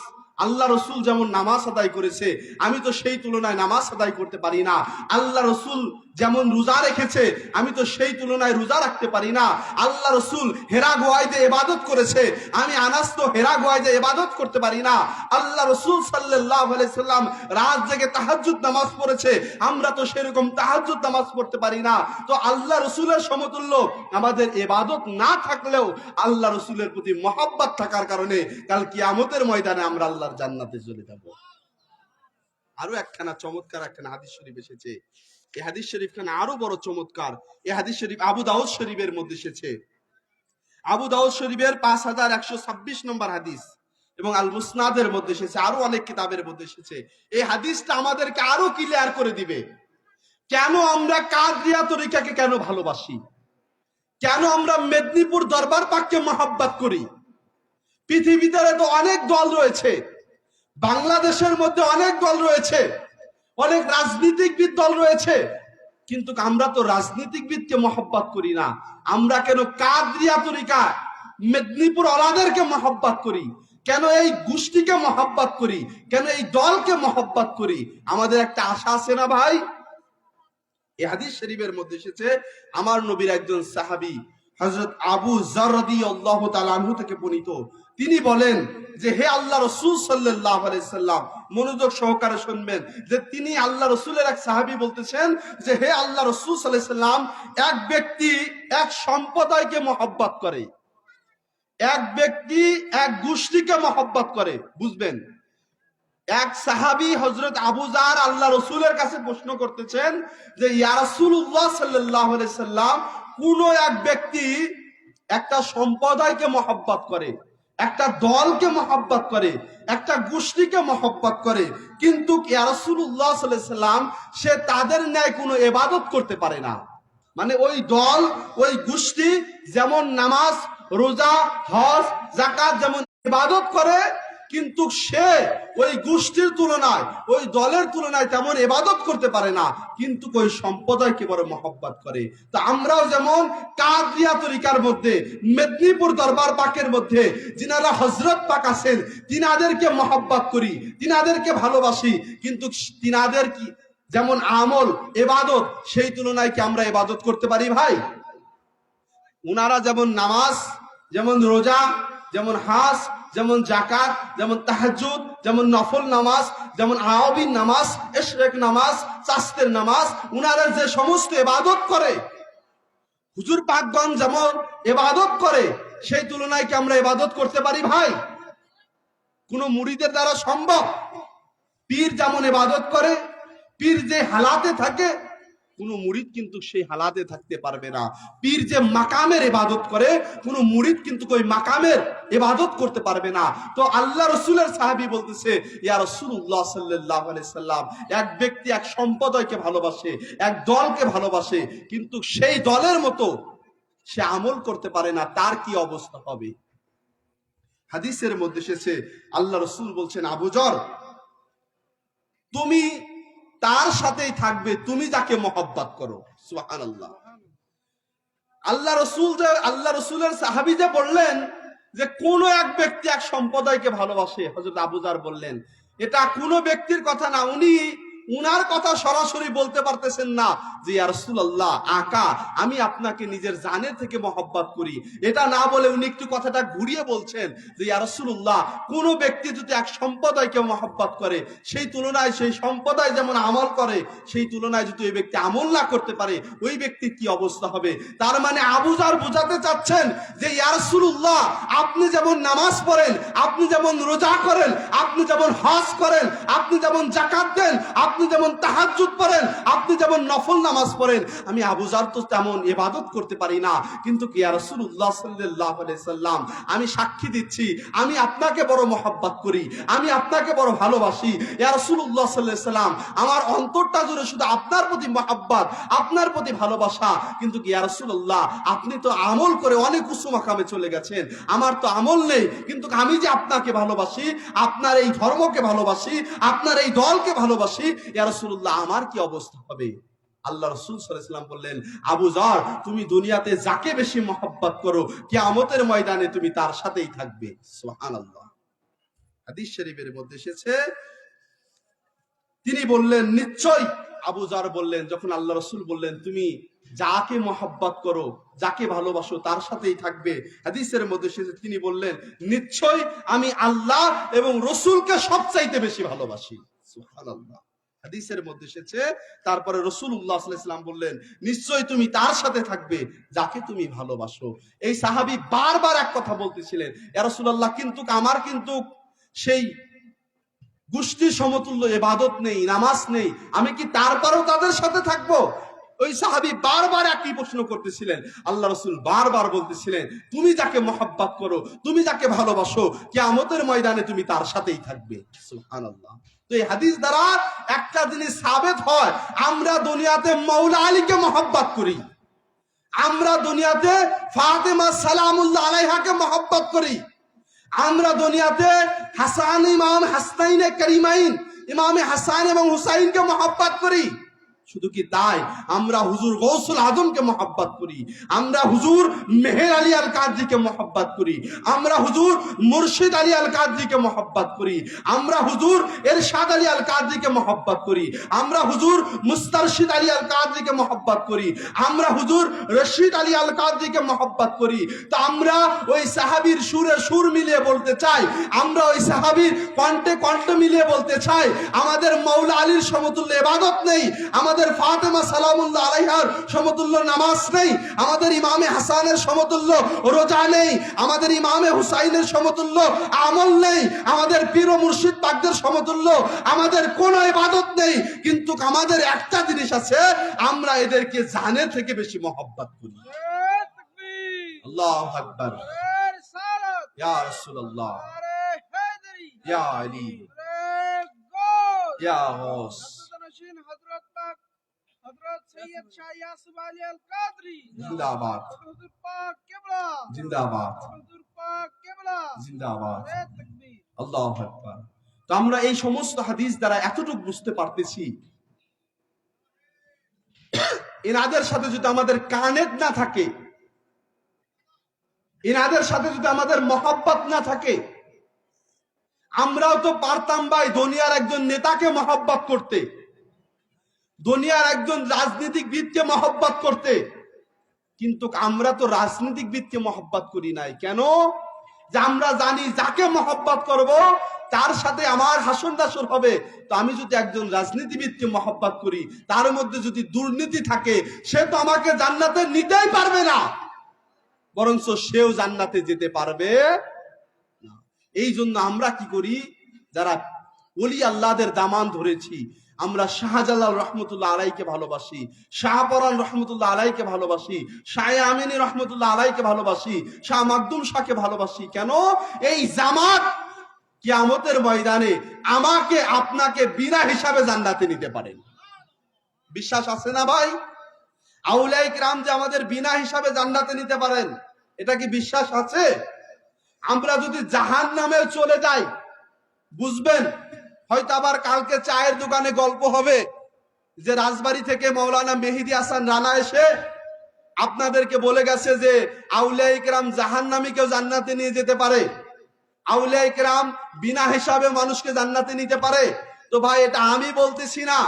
Speaker 2: আল্লাহ রসুল যেমন নামাজ আদায় করেছে আমি তো সেই তুলনায় নামাজ আদায় করতে পারি না। আল্লাহ রসুল যেমন রোজা রেখেছে আমি তো সেই তুলনায় রোজা রাখতে পারি না। আল্লাহ রসুল হেরা গুহায় যে ইবাদত করেছে আমি আনাস তো হেরা গুহায় যে ইবাদত করতে পারি না। আল্লাহ রসুল সাল্লাল্লাহু আলাইহি সাল্লাম রাত জেগে তাহাজ্জুদ নামাজ পড়েছে, আমরা তো সেরকম তাহাজ্জুদ নামাজ পড়তে পারি না। তো আল্লাহ রসুলের সমতুল্য আমাদের ইবাদত না থাকলেও আল্লাহ রসুলের প্রতি মহব্বত থাকার কারণে কাল কিয়ামতের ময়দানে আমরা আল্লাহর জান্নাতে চলে যাব। আরো একখানা চমৎকার একখানা হাদিস শরীফ এসেছে, এই হাদিস শরীফ খানা আরো বড় চমৎকার। এই হাদিস শরীফ আবু দাউদ শরীফের মধ্যে এসেছে, আবু দাউদ শরীফের 5126 নম্বর হাদিস, এবং আল মুসনাদের মধ্যে এসেছে, আরো অনেক কিতাবের মধ্যে এসেছে। এই হাদিসটা আমাদেরকে আরো ক্লিয়ার করে দিবে কেন আমরা কাদরিয়া তরিকাকে কেন ভালোবাসি, কেন আমরা মেদিনীপুর দরবার পাককে মহব্বত করি। পৃথিবীতে তো অনেক দল রয়েছে, বাংলাদেশের মধ্যে অনেক দল রয়েছে, অনেক রাজনীতিকবিদ দল রয়েছে, কিন্তু আমরা তো রাজনীতিবিদকে মহব্বত করি না। আমরা কেন কাদরিয়া তরিকা মেদিনীপুর ওলাদেরকে মহব্বত করি, কেন এই গোষ্ঠীকে মহব্বত করি, কেন এই দলকে মহব্বত করি? আমাদের একটা আশা আছে না ভাই? এই হাদিস শরীফের মধ্যে এসেছে আমার নবীর একজন সাহাবী হযরত আবু যর রাদিয়াল্লাহু তাআলা আনহু থেকে বর্ণিত, তিনি বলেন যে হে আল্লাহ রাসূল সাল্লাল্লাহু আলাইহি সাল্লাম, মনোযোগ সহকারে শুনবেন, যে তিনি আল্লাহ রাসূলের এক সাহাবী বলতেছেন যে হে আল্লাহ রাসূল সাল্লাল্লাহু আলাইহি সাল্লাম, এক ব্যক্তি এক সম্প্রদায়কে মহব্বত করে, এক ব্যক্তি এক গোষ্ঠীকে মহব্বত করে। বুঝবেন, এক সাহাবী হযরত আবু যর আল্লাহ রাসূলের কাছে প্রশ্ন করতেছেন যে ইয়া রাসূলুল্লাহ সাল্লাল্লাহু আলাইহি সাল্লাম, কোন এক ব্যক্তি একটা সম্প্রদায়কে মহব্বত করে, একটা দলকে মহব্বত করে, একটা গোষ্ঠীকে মহব্বত করে, কিন্তু ইয়া রাসূলুল্লাহ সাল্লাল্লাহু আলাইহি সাল্লাম সে তাদের ন্যায় কোনো ইবাদত করতে পারে না। মানে ওই দল ওই গোষ্ঠী যেমন নামাজ রোজা হজ যাকাত যেমন ইবাদত করে, কিন্তু সে ওই গোষ্ঠীর তুলনায় ওই দলের তুলনায় তেমন ইবাদত করতে পারে না, কিন্তু ওই সম্প্রদায়কে বড় মহব্বত করে। তো আমরাও যেমন কাদরিয়া তরিকার মধ্যে মেদিনীপুর দরবার পাকের মধ্যে যিনারা হযরত পাক আছেন তিনাদেরকে মহব্বত করি, তিনাদেরকে ভালোবাসি, কিন্তু তিনাদের কি যেমন আমল ইবাদত সেই তুলনায় কি আমরা ইবাদত করতে পারি ভাই? উনারা যেমন নামাজ যেমন রোজা যেমন হজ যেমন যাকাত যেমন তাহাজ্জুদ যেমন নফল নামাজ যেমন আওয়াবিন নামাজ ইশরাক নামাজ চাস্তের নামাজ উনারা যে সমস্ত ইবাদত করে, হুজুর পাকগণ যেমন ইবাদত করে, সেই তুলনায় কি আমরা ইবাদত করতে পারি ভাই? কোন মুরিদের দ্বারা সম্ভব? পীর যেমন ইবাদত করে, পীর যে হালাতে থাকে, কোন মুরিদ কিন্তু সেই হালাতে থাকতে পারবে না। পীর যে মাকামের ইবাদত করে, কোন মুরিদ কিন্তু ওই মাকামের ইবাদত করতে পারবে না। তো আল্লাহ রাসূলের সাহাবী বলতেছে ইয়া রাসূলুল্লাহ সাল্লাল্লাহু আলাইহি সাল্লাম, এক ব্যক্তি এক সম্প্রদায়কে ভালোবাসে, এক দলকে ভালোবাসে, কিন্তু সেই দলের মতো সে আমল করতে পারে না, তার কি অবস্থা হবে? হাদিসের মধ্যে এসেছে আল্লাহ রাসূল বলছেন, আবু যর, তুমি তার সাথেই থাকবে তুমি যাকে মহব্বত করো। সুবহানাল্লাহ। আল্লাহ রাসূলের সাহাবী যে বললেন যে কোন এক ব্যক্তি এক সম্প্রদায়কে ভালোবাসে, হযরত আবু যর বললেন এটা কোন ব্যক্তির কথা না, উনি উনার কথা সরাসরি বলতে পারতেছেন না যে ইয়া রাসূলুল্লাহ আকা আমি আপনাকে নিজের জানের থেকে মহব্বত করি, এটা না বলে উনি একটু কথাটা ঘুরিয়ে বলছেন যে ইয়া রাসূলুল্লাহ কোন ব্যক্তি যদি এক সম্প্রদায়কে মহব্বত করে, সেই তুলনায় সেই সম্প্রদায় যেমন আমল করে, সেই তুলনায় যদি ওই ব্যক্তি আমল না করতে পারে ওই ব্যক্তির কি অবস্থা হবে? তার মানে আবু যর বোঝাতে চাচ্ছেন যে ইয়া রাসূলুল্লাহ আপনি যেমন নামাজ পড়েন, আপনি যেমন রোজা করেন, আপনি যেমন হজ করেন, আপনি যেমন যাকাত দেন, আপনি যেমন তাহাজ্জুদ পড়েন, আপনি যেমন নফল নামাজ পড়েন, আমি আবু যর তো তেমন ইবাদত করতে পারি না, কিন্তু ইয়া রাসূলুল্লাহ সাল্লাল্লাহু আলাইহি সাল্লাম আমি সাক্ষী দিচ্ছি আমি আপনাকে বড় মহব্বত করি, আমি আপনাকে বড় ভালোবাসি। ইয়া রাসূলুল্লাহ সাল্লাল্লাহু আলাইহি সাল্লাম আমার অন্তরটা জুড়ে শুধু আপনার প্রতি মহব্বত, আপনার প্রতি ভালোবাসা, কিন্তু ইয়া রাসূলুল্লাহ আপনি তো আমল করে অনেক উঁচু মাকামে চলে গেছেন, আমার তো আমল নেই, কিন্তু আমি যে আপনাকে ভালোবাসি, আপনার এই ধর্মকে ভালোবাসি, আপনার এই দলকে ভালোবাসি, ইয়া রাসূলুল্লাহ আমার কি অবস্থা হবে? আল্লাহ রাসূল সাল্লাল্লাহু আলাইহি ওয়াসাল্লাম বললেন, আবু যর তুমি দুনিয়াতে যাকে বেশি মহব্বত করো কিয়ামতের ময়দানে তুমি তার সাথেই থাকবে। সুবহানাল্লাহ। হাদিস শরীফের মধ্যে এসেছে তিনি বললেন নিশ্চয়, আবু যর বললেন যখন আল্লাহ রাসূল বললেন তুমি যাকে মহব্বত করো যাকে ভালোবাসো তার সাথেই থাকবে, হাদিসের মধ্যে এসেছে তিনি বললেন নিশ্চয় আমি আল্লাহ এবং রাসূলকে সবচাইতে বেশি ভালোবাসি। সুবহানাল্লাহ। হাদিসের মধ্যে এসেছে তারপরে রাসূলুল্লাহ সাল্লাল্লাহু আলাইহি ওয়াসাল্লাম বললেন নিশ্চয় তুমি তার সাথে থাকবে যাকে তুমি ভালোবাসো। এই সাহাবী বারবার এক কথা বলতেছিলেন, ইয়া রাসূলুল্লাহ কিন্তু আমার কিন্তু সেই গোষ্ঠী সমতুল্য ইবাদত নেই, নামাজ নেই, আমি কি তারপরেও তাদের সাথে থাকবো? ওই সাহাবী বারবার একই প্রশ্ন করতেছিলেন, আল্লাহ রাসূল বারবার বলতেছিলেন তুমি যাকে মহব্বত করো তুমি যাকে ভালোবাসো কিয়ামতের ময়দানে তুমি তার সাথেই থাকবে। সুবহানাল্লাহ। তো এই হাদিস দ্বারা একটা জিনিস সাবিত হয়, আমরা দুনিয়াতে মাওলা আলীকে মহব্বত করি, আমরা দুনিয়াতে ফাতেমা সালামুল্লাহ আলাইহাকে মহব্বত করি, আমরা দুনিয়াতে হাসান ইমাম হাসনাইনে করিমাইন ইমামে হাসান এবং হুসাইনকে মহব্বত করি। শুধু কি তাই, আমরা হুজুর গৌসুল আজমকে মহব্বত করি, আমরা হুজুর মেহের আলী আল কাদরিকে মহব্বত করি, আমরা হুজুর মুর্শিদ আলী আল কাদরিকে মহব্বত করি, আমরা হুজুর এরশাদ আলী আল কাদরিকে মহব্বত করি, আমরা হুজুর মুস্তারশিদ আলী আল কাদরিকে মহব্বত করি, আমরা হুজুর রশিদ আলী আল কাদরিকে মহব্বত করি। তো আমরা ওই সাহাবীর সুরে সুর মিলিয়ে বলতে চাই, আমরা ওই সাহাবীর কণ্ঠে কণ্ঠ মিলিয়ে বলতে চাই, আমাদের মৌলা আলীর সমতুল্য ইবাদত নেই, আমাদের ফাতেমা সালামুল্লাহ আলাইহার সমতুল্য নামাজ নেই, আমাদের ইমামে হাসানের সমতুল্য রোজা নেই, আমাদের ইমামে হুসাইনের সমতুল্য আমল নেই, আমাদের পীর ও মুর্শিদ পাকদের সমতুল্য আমাদের কোনো ইবাদত নেই। কিন্তু আমাদের একটা জিনিস আছে, আমরা এদেরকে জানের থেকে বেশি মহব্বত করি। আল্লাহু আকবার, ইয়া রাসূলুল্লাহ, ইয়া আলী, ইয়া গাউস,
Speaker 3: हजरत सैयद शाह यासिब अली अल कादरी
Speaker 2: जिंदाबाद,
Speaker 3: हुजूर पाक किबला
Speaker 2: जिंदाबाद,
Speaker 3: हुजूर पाक किबला
Speaker 2: जिंदाबाद,
Speaker 3: तकबीर।
Speaker 2: আল্লাহু আকবার। তো আমরা এই সমস্ত হাদিস দ্বারা এতটুকু বুঝতে পারতেছি, এনাদের সাথে যদি আমাদের কানেক্ট না থাকে, এনাদের সাথে যদি আমাদের মহব্বত না থাকে, আমরাও তো পারতাম ভাই দুনিয়ার একজন নেতাকে মহব্বত করতে, দুনিয়ার একজন রাজনীতিবিদকে মহব্বত করতে, কিন্তু আমরা তো রাজনীতিবিদকে মহব্বত করি নাই। কেন? যে আমরা জানি যাকে মহব্বত করব তার সাথে আমার হাসন দাসর হবে। তো আমি যদি একজন রাজনীতিবিদকে মহব্বত করি, তার মধ্যে যদি দুর্নীতি থাকে, সে তো আমাকে জান্নাতে নিতেই পারবে না, বরঞ্চ সেও জান্নাতে যেতে পারবে না। এই জন্য আমরা কি করি, যারা ওলি আল্লাহদের দামান ধরেছি, আমরা শাহজালাল রহমতুল্লাহ আলাইকে ভালোবাসি, শাহপরান রহমতুল্লাহ আলাইকে ভালোবাসি, শাহ আমিনী রহমতুল্লাহ আলাইকে ভালোবাসি, শাহ মাকদুম শাহকে ভালোবাসি। কেন? এই জামাত কিয়ামতের ময়দানে আমাকে আপনাকে বিনা হিসাবে জান্নাতে নিতে পারেন। বিশ্বাস আছে না ভাই? আউলিয়া কিরাম যে আমাদের বিনা হিসাবে জান্নাতে নিতে পারেন, এটা কি বিশ্বাস আছে? আমরা যদি জাহান্নামে চলে যাই, বুঝবেন হয়তো আবার কালকে চায়ের দোকানে গল্প হবে যে রাজবাড়ী থেকে মৌলানা মেহেদী হাসান রানা এসে আপনাদেরকে বলে গেছে যে আউলিয়া কিরাম জাহান্নামীকেও জান্নাতে নিয়ে যেতে পারে, আউলিয়া কিরাম বিনা হিসাবে মানুষকে জান্নাতে নিতে পারে। তো ভাই এটা আমি বলতেছি না,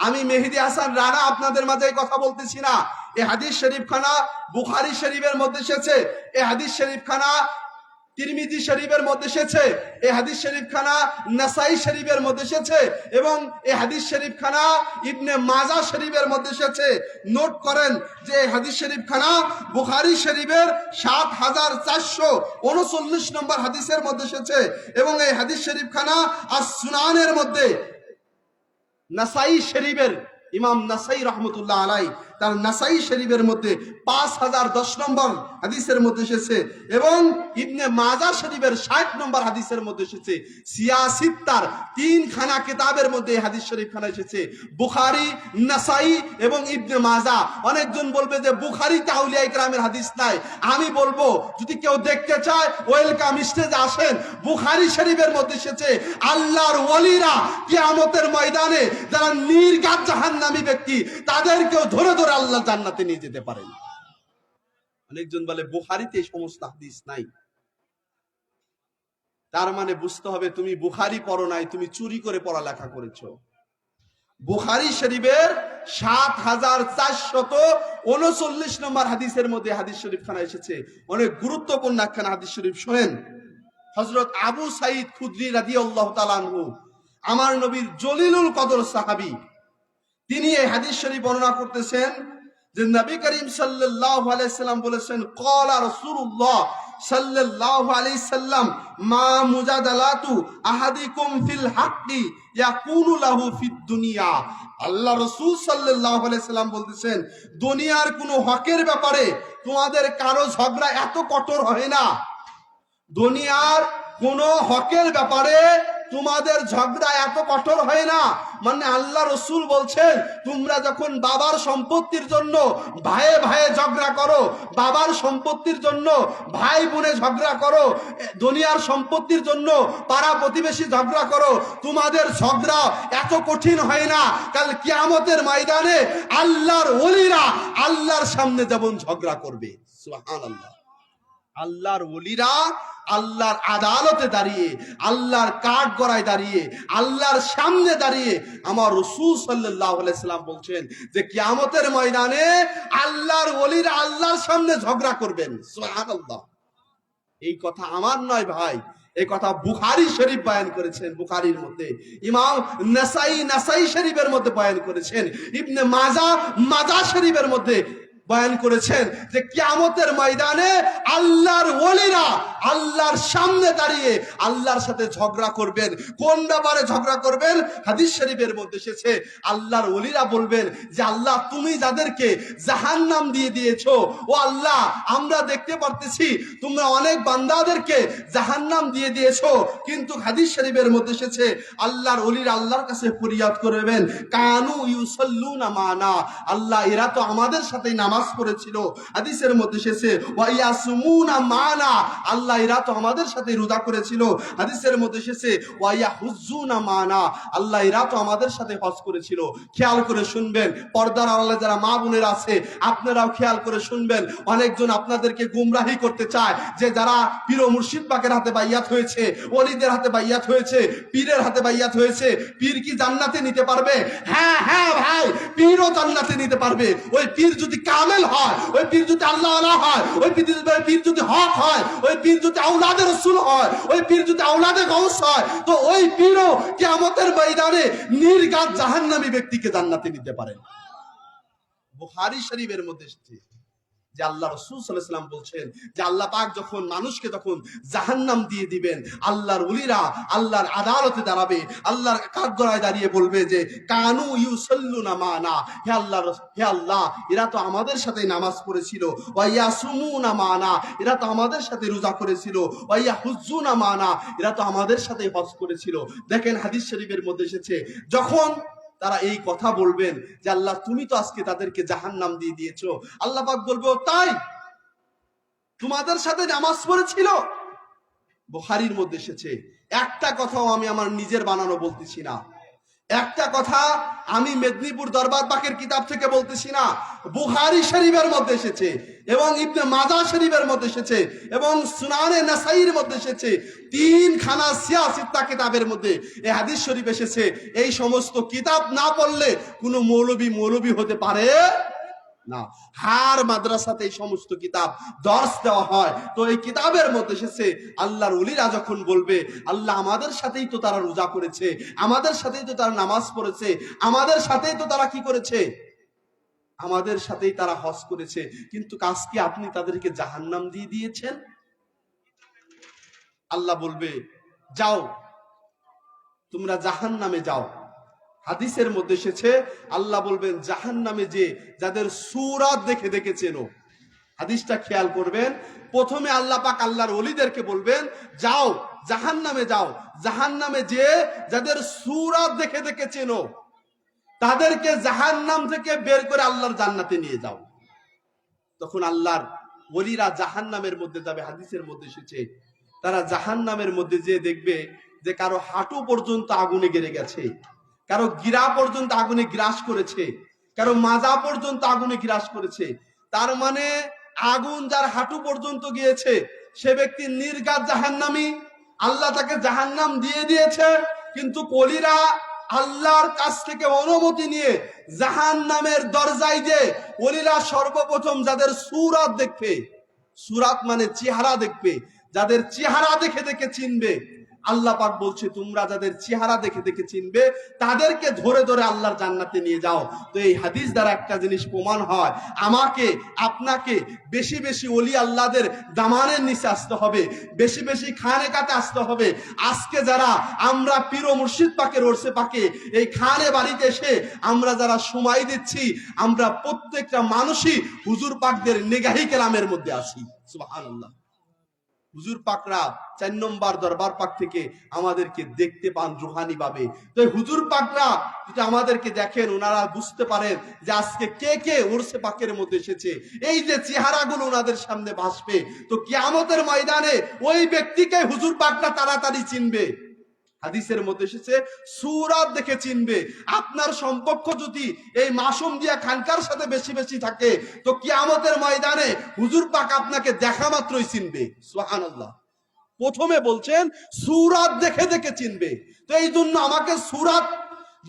Speaker 2: আমি মেহেদী হাসান রানা আপনাদের মাঝে কথা বলতেছি না। এই হাদিস শরীফ খানা বুখারী শরীফের মধ্যে এসেছে, এই হাদিস শরীফ খানা তিরমিজি শরীফের মধ্যে এসেছে, এই হাদিস শরীফ খানা নাসাই শরীফের মধ্যে এসেছে, এবং এই হাদিস শরীফ খানা ইবনে মাজা শরীফের মধ্যে এসেছে। নোট করেন যে এই হাদিস শরীফ খানা বুখারী শরীফের ৭৪39 নম্বর হাদিসের মধ্যে এসেছে, এবং এই হাদিস শরীফ খানা আস-সুনানের মধ্যে নাসাই শরীফের ইমাম নাসাই রহমতুল্লাহ আলাই তার নাসাই শরীফের মধ্যে 5010 নম্বর হাদিসের মধ্যে এসেছে, এবং ইবনে মাজা শরীফের 60 নম্বর হাদিসের মধ্যে এসেছে। সিয়াসিত্তার 3 খানা কিতাবের মধ্যে এই হাদিস শরীফ খানা এসেছে, বুখারী, নাসাই এবং ইবনে মাজা। অনেকজন বলবে যে বুখারীতে আউলিয়া কিরামের হাদিস নাই। আমি বলবো যদি কেউ দেখতে চায় ওয়েলকাম স্টেজে আসেন। বুখারী শরীফের মধ্যে এসেছে আল্লাহর ওলিরা কিয়ামতের ময়দানে যারা নির্ঘাত জাহান্নামী ব্যক্তি, তাদেরকেও ধরে ধরে আল্লাহ জান্নাতে নিয়ে যেতে পারেন। অনেকজন বলে বুখারীতে এই সমস্ত হাদিস নাই। তার মানে বুঝতে হবে তুমি বুখারী পড়ো নাই, তুমি চুরি করে পড়ালেখা করেছো। বুখারী শরীফের ৭৪39 নম্বর হাদিসের মধ্যে হাদিস শরীফ খানা এসেছে। অনেক গুরুত্বপূর্ণ একখানা হাদিস শরীফ শোনেন। হযরত আবু সাঈদ খুদরি রাদিয়াল্লাহু তাআলা আনহু, আমার নবীর জলিলুল কদর সাহাবী, তিনি এই হাদিস শরীফ বর্ণনা করতেছেন যে নবী করিম সাল্লাল্লাহু আলাইহি সাল্লাম বলেছেন, ক্বালা রাসূলুল্লাহ সাল্লাল্লাহু আলাইহি সাল্লাম, মা মুজাদালাতু আহাদিকুম ফিল হাক্কি ইয়াকুনু লাহু ফিদ দুনিয়া। আল্লাহ রাসূল সাল্লাল্লাহু আলাইহি সাল্লাম বলতেছেন, দুনিয়ার কোনো হকের ব্যাপারে তোমাদের কারো ঝগড়া এত কঠোর হয় না, দুনিয়ার কোনো হকের ব্যাপারে তোমাদের ঝগড়া এত কঠোর হয় না। মানে আল্লাহ রসুল বলছেন, তোমরা যখন বাবার সম্পত্তির জন্য ভাইয়ে ভাইয়ে ঝগড়া করো, বাবার সম্পত্তির জন্য ভাই বোনে ঝগড়া করো, দুনিয়ার সম্পত্তির জন্য পাড়া প্রতিবেশী ঝগড়া করো, তোমাদের ঝগড়া এত কঠিন হয় না। কাল কিয়ামতের ময়দানে আল্লাহর ওলিরা আল্লাহর সামনে যেমন ঝগড়া করবে। সুবহানাল্লাহ। আল্লাহর ওলিরা আল্লাহর আদালতে দাঁড়িয়ে, আল্লাহর কাঠ গড়ায় দাঁড়িয়ে, আল্লাহর সামনে দাঁড়িয়ে আমার রাসূল সাল্লাল্লাহু আলাইহি সাল্লাম বলছেন যে কিয়ামতের ময়দানে আল্লাহর ওলিরা আল্লাহর সামনে ঝগড়া করবেন। সুবহানাল্লাহ। এই কথা আমার নয় ভাই, এই কথা বুখারী শরীফ বয়ান করেছেন। বুখারীর মধ্যে ইমাম নাসাই শরীফের মধ্যে বয়ান করেছেন, ইবনে মাজা শরীফের মধ্যে বয়ান করেছেন যে কিয়ামতের ময়দানে আল্লাহর ওলিরা আল্লাহর সামনে দাঁড়িয়ে আল্লাহর সাথে ঝগড়া করবেন। কোন ব্যাপারে ঝগড়া করবেন? হাদিস শরীফের মধ্যে এসেছে, আল্লাহর ওলিরা বলবেন যে আল্লাহ তুমি যাদেরকে জাহান্নাম দিয়ে দিয়েছো, ও আল্লাহ আমরা দেখতে পারতেছি তোমরা অনেক বান্দাদেরকে জাহান্নাম দিয়ে দিয়েছো, কিন্তু হাদিস শরীফের মধ্যে এসেছে আল্লাহর ওলিরা আল্লাহর কাছে ফরিয়াদ করবেন, কানু ইউসাল্লুনা মানা, আল্লাহ এরা তো আমাদের সাথে নামাজ পড়েছিল। হাদিসের মধ্যে এসেছে ওয়া ইয়াসুমুনা মানা, আল্লাহ এরা তো আমাদের সাথে রোজা করেছিল। হাদিসের মধ্যে এসেছে ওয়া ইয়াহুজ্জুনা মানা, আল্লাহ এরা তো আমাদের সাথে হজ করেছিল। খেয়াল করে শুনবেন, পর্দার আড়ালে যারা মা বোনেরা আছে আপনারাও খেয়াল করে শুনবেন। অনেকজন আপনাদেরকে গুমরাহি করতে চায় যে যারা পীর ও মুর্শিদ পাকের হাতে বাইয়াত হয়েছে, ওলিদের হাতে বাইয়াত হয়েছে, পীরের হাতে বাইয়াত হয়েছে, পীর কি জান্নাতে নিতে পারবে? হ্যাঁ হ্যাঁ ভাই, পীরও জান্নাতে নিতে পারবে। ওই পীর যদি কামেল হয়, ওই পীর যদি আল্লাহ হয়, ওই পীর যদি হক হয়, ওই পীর যদি আওলাদে রাসূল হয়, ওই পীর যদি আওলাদে গাউস হয়, তো ওই পীরও কিয়ামতের ময়দানে নির্ঘাত জাহান্নামী ব্যক্তিকে জান্নাতে নিতে পারেন। বুখারী শরীফের মধ্যে এসেছে যে আল্লাহ রাসূল সাল্লাল্লাহু আলাইহি ওয়াসাল্লাম বলছেন যে আল্লাহ পাক যখন মানুষকে তখন জাহান্নাম দিয়ে দিবেন, আল্লাহর ওলিরা আল্লাহর আদালতে দাঁড়াবে, আল্লাহর কাঠগড়ায় দাঁড়িয়ে বলবে যে কানু ইউসাল্লুনা মানা, হে আল্লাহ এরা তো আমাদের সাথে নামাজ পড়েছিল, ওয়া ইয়াসুমুনা মানা, এরা তো আমাদের সাথে রোজা করেছিল, ওয়া ইয়াহুজ্জুনা মানা, এরা তো আমাদের সাথে হজ করেছিল। দেখেন হাদিস শরীফের মধ্যে এসেছে যখন তারা এই কথা বলবেন যে আল্লাহ তুমি তো আজকে তাদেরকে জাহান্নাম দিয়ে দিয়েছো, আল্লাহ পাক বলবে তাই তোমাদের সাথে নামাজ পড়েছিল। বুখারীর মধ্যে এসেছে, একটা কথাও আমি আমার নিজের বানানো বলতেছি না, একটা কথা আমি মেদিনীপুর দরবার পাকের কিতাব থেকে বলতেছি না, বুখারী শরীফের মধ্যে এসেছে এবং ইবনে মাজা শরীফের মধ্যে এসেছে এবং সুনানে নাসাইর মধ্যে এসেছে, তিনখানা সিয়াসিত্তা কিতাবের মধ্যে এই হাদিস শরীফ এসেছে। এই সমস্ত কিতাব না পড়লে কোনো মৌলবী হতে পারে না। হার মাদ্রাসাতে এই সমস্ত কিতাব দর্স দেওয়া হয়। তো এই কিতাবের মধ্যে এসেছে আল্লাহর ওলিরা যখন বলবে আল্লাহ আমাদের সাথেই তো তারা রোজা করেছে, আমাদের সাথেই তো তারা নামাজ পড়েছে, আমাদের সাথেই তো তারা কি করেছে, আমাদের সাথেই তারা হজ করেছে, কিন্তু আজকে আপনি তাদেরকে জাহান্নাম দিয়ে দিয়েছেন। আল্লাহ বলবে যাও তোমরা জাহান্নামে যাও। হাদিসের মধ্যে এসেছে আল্লাহ বলবেন জাহান্নামে যে যাদের সূরাত দেখে চেনো। হাদিসটা খেয়াল করবেন, প্রথমে আল্লাহ পাক আল্লাহর ওলিদেরকে বলবেন যাও জাহান্নামে যাও, জাহান্নামে যে যাদের সূরাত দেখে চেনো তাদেরকে জাহান্নাম থেকে বের করে আল্লাহর জান্নাতে নিয়ে যাও। তখন আল্লাহর ওলিরা জাহান্নামের মধ্যে যাবে। হাদিসের মধ্যে এসেছে তারা জাহান্নামের মধ্যে যে দেখবে যে কারো হাঁটু পর্যন্ত আগুনে গেড়ে গেছে, কারো গিরা পর্যন্ত আগুনে গ্রাস করেছে, কারো মাজা পর্যন্ত আগুনে গ্রাস করেছে। তার মানে আগুন যার হাঁটু পর্যন্ত গিয়েছে সে ব্যক্তি নির্ঘাত জাহান্নামী, আল্লাহ তাকে জাহান্নাম দিয়ে দিয়েছে। কিন্তু ওলিরা আল্লাহর কাছ থেকে অনুমতি নিয়ে জাহান্নামের দরজায় যে ওলিরা সর্বপ্রথম যাদের সূরাত দেখবে, সূরাত মানে চেহারা দেখবে, যাদের চেহারা দেখে চিনবে, আল্লাহ পাক বলছে তোমরা যাদের চেহারা দেখে চিনবে তাদেরকে ধরে ধরে আল্লাহর জান্নাতে নিয়ে যাও। তো এই হাদিস দ্বারা একটা জিনিস প্রমাণ হয়, আমাকে আপনাকে বেশি বেশি ওলি আল্লাহদের দামানের নিচে আসতে হবে, বেশি বেশি খানেকাতে আসতে হবে। আজকে যারা আমরা পীর ও মুর্শিদ পাকের ওরসে পাকে এই খানে বাড়িতে এসে আমরা যারা সময় দিচ্ছি, আমরা প্রত্যেকটা মানুষই হুজুর পাকদের নেগাহি কেলামের মধ্যে আসি। সুবহানাল্লাহ। হুজুর পাকরা 4 নম্বর দরবার পাক থেকে আমাদেরকে দেখতে পান রুহানি ভাবে। তো এই হুজুর পাকরা যদি আমাদেরকে দেখেন, ওনারা বুঝতে পারেন যে আজকে কে কে উরসে পাকের মধ্যে এসেছে। এই যে চেহারাগুলো ওনাদের সামনে ভাসবে, তো কিয়ামতের ময়দানে ওই ব্যক্তিকে হুজুর পাকরা তাড়াতাড়ি চিনবে। হাদিসের মধ্যে এসেছে সূরাত দেখে চিনবে। আপনার সম্পর্ক যদি এই মাসুম দিয়া খানকার সাথে বেশি বেশি থাকে, তো কিয়ামতের ময়দানে হুজুর পাক আপনাকে দেখা মাত্রই চিনবে। সুবহানাল্লাহ। প্রথমে বলছেন সূরাত দেখে দেখে চিনবে। তো এই জন্য আমাকে সূরাত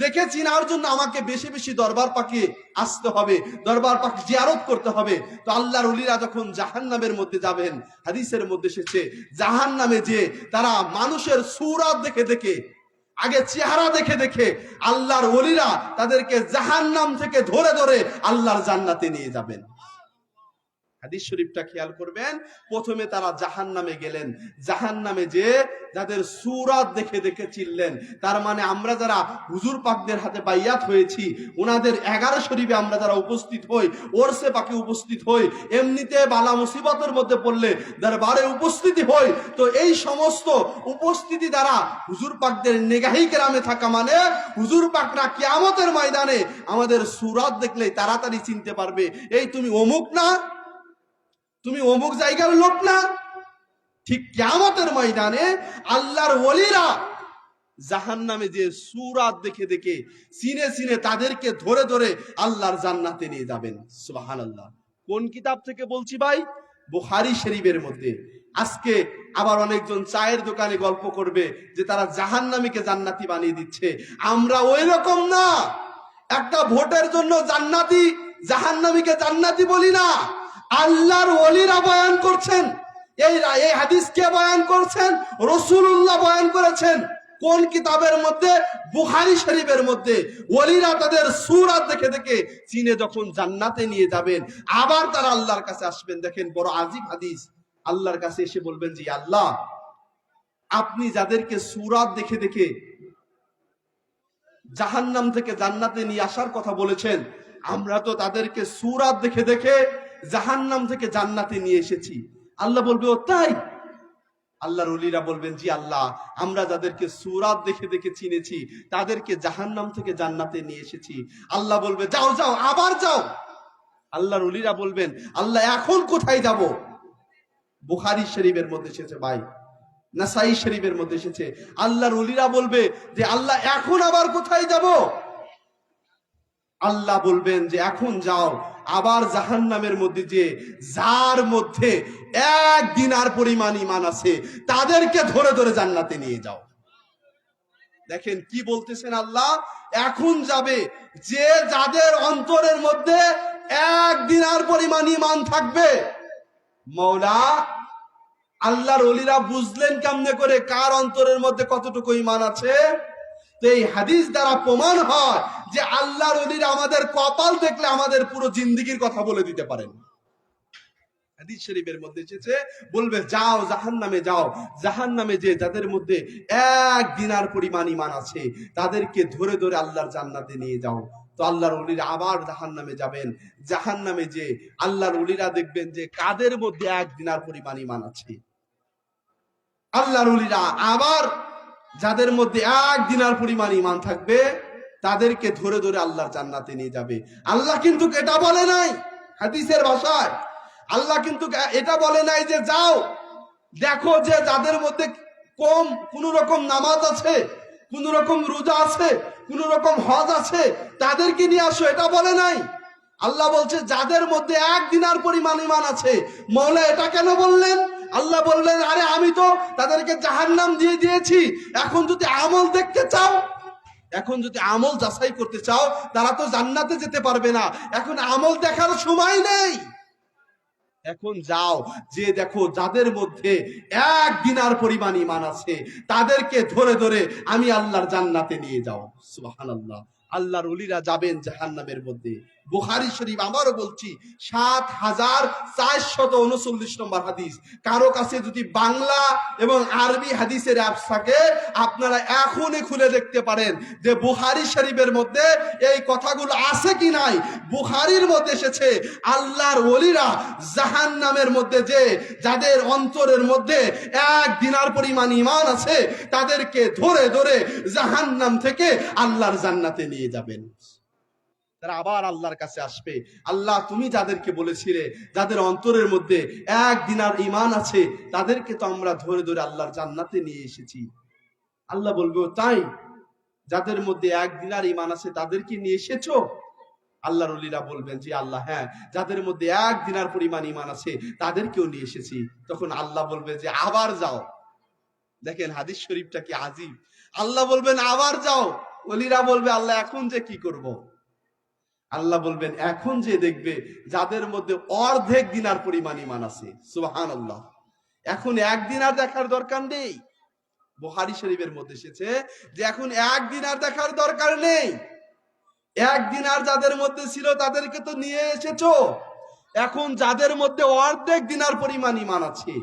Speaker 2: দেখে চিনার জন্য আমাকে বেশি বেশি দরবার পাকে আসতে হবে, দরবার পাক জিয়ারত করতে হবে। তো আল্লাহর ওলিরা যখন জাহান্নামের মধ্যে যাবেন, হাদিসের মধ্যে এসেছে জাহান্নামে যে তারা মানুষের সূরাত দেখে দেখে, আগে চেহারা দেখে দেখে আল্লাহর ওলিরা তাদেরকে জাহান্নাম থেকে ধরে ধরে আল্লাহর জান্নাতে নিয়ে যাবেন। হাদিস শরীফটা খেয়াল করবেন। প্রথমে তারা জাহান্নামে গেলেন, জাহান্নামে যে যাদের সূরাত দেখে দেখে চিনলেন, তার মানে আমরা যারা হুজুর পাকদের হাতে বাইয়াত হয়েছি, ওনাদের 11 শরীফে আমরা যারা উপস্থিত হই, ওরসে পাকে উপস্থিত হই, এমনিতে বালা মুসিবতের মধ্যে পড়লে দরবারে উপস্থিতি হই, তো এই সমস্ত উপস্থিতি দ্বারা হুজুর পাকদের নেগাহি কেরামে থাকা মানে হুজুর পাকরা কিয়ামতের ময়দানে আমাদের সূরাত দেখলেই তাড়াতাড়ি চিনতে পারবে, এই তুমি অমুক না, তুমি অমুক জায়গার লোক না। ঠিক কিয়ামতের ময়দানে আল্লাহর ওলিরা জাহান্নামে যে সূরাত দেখে দেখে চিনে চিনে তাদেরকে ধরে ধরে আল্লাহর জান্নাতে নিয়ে যাবেন। সুবহানাল্লাহ। কোন কিতাব থেকে বলছি ভাই? বুখারী শরীফের মধ্যে। আজকে আবার অনেকজন চায়ের দোকানে গল্প করবে যে তারা জাহান্নামীকে জান্নাতি বানিয়ে দিচ্ছে। আমরা ওই রকম না। একটা ভোটের জন্য জান্নাতি জাহান্নামীকে জান্নাতি বলি না। আল্লাহর ওলিরা বয়ান করছেন, এই হাদিস কে বয়ান করছেন? রাসূলুল্লাহ বয়ান করেছেন। কোন কিতাবের মধ্যে? বুখারী শরীফের মধ্যে। ওলিরা তাদের সূরাত দেখে দেখে চিনে যখন জান্নাতে নিয়ে যাবেন, আবার তারা আল্লাহর কাছে আসবেন। দেখেন বড় আজীব হাদিস। আল্লাহর কাছে এসে বলবেন যে আল্লাহ, আপনি যাদেরকে সূরাত দেখে দেখে জাহান্নাম থেকে জান্নাতে নিয়ে আসার কথা বলেছেন, আমরা তো তাদেরকে সূরাত দেখে দেখে জাহান্নাম থেকে জান্নাতে নিয়ে এসেছি। আল্লাহ বলবে ও তাই? আল্লাহর ওলিরা বলবেন জি আল্লাহ, আমরা যাদেরকে সূরাত দেখে দেখে চিনেছি তাদেরকে জাহান্নাম থেকে জান্নাতে নিয়ে এসেছি। আল্লাহ বলবে যাও যাও, আবার যাও। আল্লাহর ওলিরা বলবেন আল্লাহ এখন কোথায় যাব? বুখারী শরীফের মধ্যে এসেছে ভাই, নাসাই শরীফের মধ্যে এসেছে। আল্লাহর ওলিরা বলবে যে আল্লাহ এখন আবার কোথায় যাব? আল্লাহ বলবেন যে এখন যাও, আবার জাহান্নামের মধ্যে যে যার মধ্যে 1 দিনার পরিমাণ ঈমান আছে তাদেরকে ধরে ধরে জান্নাতে নিয়ে যাও। দেখেন কি বলতেছেন আল্লাহ, এখন যাবে যে যাদের অন্তরের মধ্যে 1 দিনার পরিমাণ ঈমান থাকবে। মওলা, আল্লাহর ওলিরা বুঝলেন কেমনে করে কার অন্তরের মধ্যে কতটুকু ঈমান আছে? তো এই হাদিস দ্বারা প্রমাণ হয় যে আল্লাহর ওলিরা আমাদের কপাল দেখলে আমাদের পুরো জিন্দেগির কথা বলে দিতে পারেন। হাদিস শরীফের মধ্যে এসেছে, বলবে যাও জাহান্নামে যাও, জাহান্নামে যে যাদের মধ্যে 1 দিনার পরিমাণ ঈমান আছে তাদেরকে ধরে ধরে আল্লাহর জান্নাতে নিয়ে যাও। তো আল্লাহর ওলিরা আবার জাহান্নামে যাবেন, জাহান্নামে যে আল্লাহর ওলিরা দেখবেন যে কাদের মধ্যে 1 দিনার পরিমাণ ঈমান আছে। আল্লাহর ওলিরা আবার যাদের মধ্যে 1 দিনার পরিমাণ ঈমান থাকবে তাদেরকে ধরে ধরে আল্লাহর জান্নাতে নিয়ে যাবে। আল্লাহ কিন্তু এটা বলে নাই হাদিসের ভাষায়, আল্লাহ কিন্তু এটা বলে নাই যে যাও দেখো যে যাদের মধ্যে কম কোন রকম নামাজ আছে, কোন রকম রোজা আছে, কোন রকম হজ আছে, তাদেরকে নিয়ে আসো, এটা বলে নাই। আল্লাহ বলছে যাদের মধ্যে 1 দিনার পরিমাণ ঈমান আছে। মওলা এটা কেন বললেন? আল্লাহ বললেন আরে আমি তো তাদেরকে জাহান্নাম দিয়ে দিয়েছি, এখন যদি আমল দেখতে চাও, এখন যদি আমল যাচাই করতে চাও, তারা তো জান্নাতে যেতে পারবে না। এখন আমল দেখার সময় নেই। এখন যাও যে দেখো যাদের মধ্যে 1 দিনার পরিমাণ ঈমান আছে তাদেরকে ধরে ধরে আমি আল্লাহর জান্নাতে নিয়ে যাও। সুবহানাল্লাহ। আল্লাহর ওলিরা যাবেন জাহান্নামের মধ্যে, বুখারী শরীফ, আবারও বলছি ৭,৪39 নম্বর হাদিস। কারো কাছে যদি বাংলা এবং আরবি হাদিসের অ্যাপস থাকে, আপনারা এখনই খুলে দেখতে পারেন যে বুখারী শরীফের মধ্যে এই কথাগুলো আছে কি নাই। বুখারীর মধ্যে এসেছে আল্লাহর ওলিরা জাহান্নামের মধ্যে যাদের অন্তরের মধ্যে 1 দিনার পরিমাণ ঈমান আছে, তাদেরকে ধরে ধরে জাহান্নাম থেকে আল্লাহর জান্নাতে নিয়ে যাবেন। তারা আবার আল্লাহর কাছে আসবে, আল্লাহ তুমি যাদেরকে বলেছিলে যাদের অন্তরের মধ্যে 1 দিনার ঈমান আছে, তাদেরকে তো আমরা ধরে ধরে আল্লাহর জান্নাতে নিয়ে এসেছি। আল্লাহ বলবে, তাই যাদের মধ্যে 1 দিনার ঈমান আছে তাদেরকে নিয়ে এসেছো? আল্লাহর ওলিরা বলবেন, জি আল্লাহ, হ্যাঁ, যাদের মধ্যে 1 দিনার পরিমাণ ঈমান আছে তাদেরকেও নিয়ে এসেছি। তখন আল্লাহ বলবে যে আবার যাও। দেখেন হাদিস শরীফটা কি আজীব। আল্লাহ বলবেন আবার যাও। ওলিরা বলবে, আল্লাহ এখন যে কি করব? আল্লাহ বলবেন, এখন যে দেখবে যাদের মধ্যে অর্ধেক দিনার পরিমাণ ঈমান আছে। সুবহানাল্লাহ। এখন 1 দিনার দেখার দরকার নেই। বুখারী শরীফের মধ্যে এসেছে যে এখন 1 দিনার দেখার দরকার নেই। 1 দিনার যাদের মধ্যে ছিল তাদেরকে তো নিয়ে এসেছো। এখন যাদের মধ্যে অর্ধেক দিনার পরিমাণ ঈমান আছে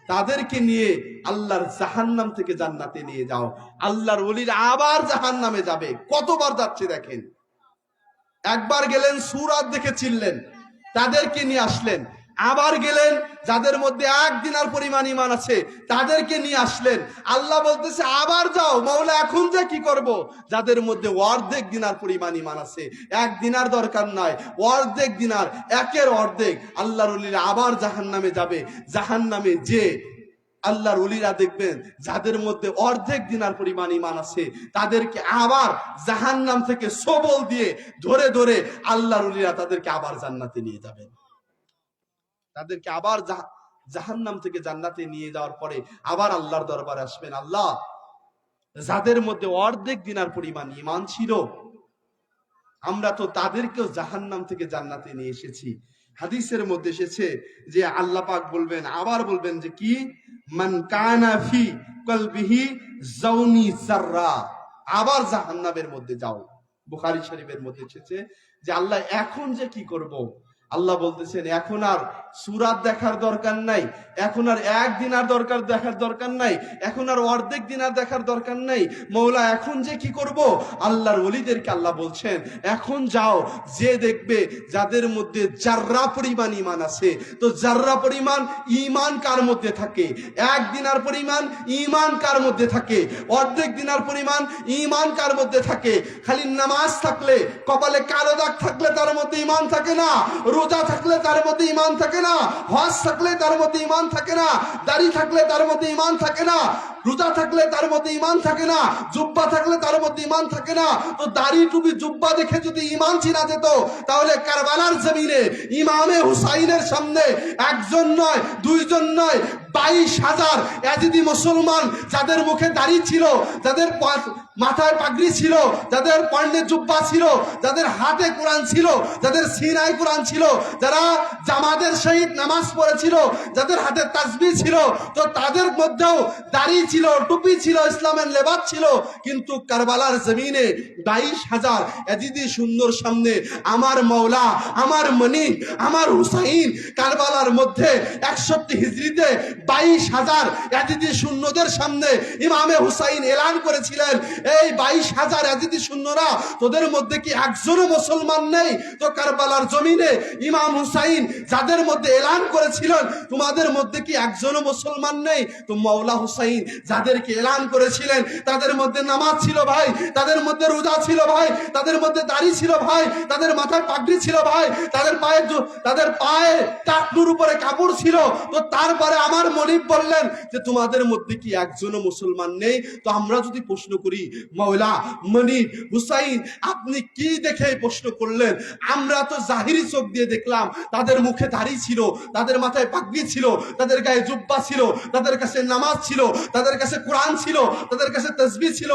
Speaker 2: তাদেরকে নিয়ে আল্লাহর জাহান্নাম থেকে জান্নাতে নিয়ে যাও। আল্লাহর ওলিরা আবার জাহান্নামে যাবে। কতবার যাচ্ছে দেখেন। একবার গেলেন, সূরা দেখে চিনলেন, তাদেরকে নিয়ে আসলেন। আবার গেলেন, যাদের মধ্যে 1 দিনার পরিমাণ ঈমান আছে তাদেরকে নিয়ে আসলেন। আল্লাহ বলতেছে আবার যাও। মাওলা এখন যে কি করব? যাদের মধ্যে অর্ধেক দিনার পরিমাণ ঈমান আছে, 1 দিনার দরকার নাই, অর্ধেক দিনার, 1-এর অর্ধেক। আল্লাহর ওলিরা আবার জাহান্নামে যাবে। জাহান্নামে যে আল্লাহর ওলিরা দেখবেন যাদের মধ্যে অর্ধেক দিনার পরিমাণ ঈমান আছে তাদেরকে আবার জাহান্নাম থেকে সবল দিয়ে ধরে ধরে আল্লাহর ওলিরা তাদেরকে আবার জান্নাতে নিয়ে যাবেন। তাদেরকে আবার জাহান্নাম থেকে জান্নাতে নিয়ে যাওয়ার পরে আবার আল্লাহর দরবারে আসবেন, আল্লাহ যাদের মধ্যে অর্ধেক দিনার পরিমাণ ঈমান ছিল আমরা তো তাদেরকেও জাহান্নাম থেকে জান্নাতে নিয়ে এসেছি। হাদিসের মধ্যে এসেছে যে আল্লাহ পাক বলবেন, আবার বলবেন যে কি, মান কানা ফি কলবিহি জাউনি যাররা, আবার জাহান্নামের মধ্যে যাও। বুখারী শরীফের মধ্যে এসেছে যে আল্লাহ এখন যে কি করব? আল্লাহ বলতেছেন এখন আর সূরাত দেখার দরকার নাই, এখন আর 1 দিনার দেখার দরকার নাই, এখন আর অর্ধেক দিনার দেখার দরকার নাই। মওলা এখন যে কি করব? আল্লাহর ওলিদেরকে আল্লাহ বলছেন এখন যাও, যে দেখবে যাদের মধ্যে জাররা পরিমাণ ঈমান আছে। তো জাররা পরিমাণ ঈমান কার মধ্যে থাকে? 1 দিনার পরিমাণ ঈমান কার মধ্যে থাকে? অর্ধেক দিনার পরিমাণ ঈমান কার মধ্যে থাকে? খালি নামাজ থাকলে, কপালে কালো দাগ থাকলে তার মধ্যে ঈমান থাকে না। রোজা থাকলে তার মধ্যে ঈমান থাকে না। হজ থাকলে তার মধ্যে ঈমান থাকে না। দাড়ি থাকলে তার মধ্যে ঈমান থাকে না। রোজা থাকলে তার মধ্যে ঈমান থাকে না। জুব্বা থাকলে তার মধ্যে ঈমান থাকে না। তো দাড়ি টুপি জুব্বা দেখে যদি ঈমান চিনা যেত, তাহলে কারবালার জমিনে ইমামে হুসাইনের সামনে 1 জন নয়, 2 জন নয়, 22,000 ইয়াজিদি মুসলমান যাদের মুখে দাড়ি ছিল, যাদের মাথায় পাগড়ি ছিল, যাদের পরনে জুব্বা ছিল, যাদের হাতে কোরআন ছিল, যাদের সিনায় কোরআন ছিল, যারা জামাতের সহিত নামাজ পড়েছিল, যাদের হাতে তাসবিহ ছিল, তো তাদের মধ্যেও দাড়ি ছিল, টুপি ছিল, ইসলামের লেবাস ছিল। কিন্তু কারবালার জমিনে 22,000 ইয়াজিদি সুন্দর সামনে আমার মাওলা, আমার মনি, আমার হুসাইন কারবালার মধ্যে 61 হিজরিতে 22,000 ইয়াজিদি শূন্যদের সামনে ইমামে হুসাইন এলান করেছিলেন, এই 22,000 ইয়াজিদি শূন্যরা, তোদের মধ্যে কি একজনও মুসলমান নেই? তো কারবালার জমিনে ইমাম হুসাইন যাদের মধ্যে এলান করেছিলেন, তোমাদের মধ্যে কি একজনও মুসলমান নেই? তো মাওলা হুসাইন যাদেরকে এলান করেছিলেন তাদের মধ্যে নামাজ ছিল ভাই, তাদের মধ্যে রোজা ছিল ভাই, তাদের মধ্যে দাড়ি ছিল ভাই, তাদের মাথায় পাগড়ি ছিল ভাই, তাদের পায়ে টাকনুর উপরে কাপড় ছিল। তো তারপরে আমার মনিব বললেন যে তোমাদের মধ্যে কি একজনও মুসলমান নেই? তো আমরা যদি প্রশ্ন করি, মাওলা মনিব হুসাইন আপনি কি দেখে প্রশ্ন করলেন? আমরা তো জাহিরি চোখ দিয়ে দেখলাম তাদের মুখে দাড়ি ছিল, তাদের মাথায় পাগড়ি ছিল, তাদের গায়ে জুব্বা ছিল, তাদের কাছে নামাজ ছিল, তাদের তাদের কাছে কোরআন ছিল, তাদের কাছে তাসবিহ ছিল।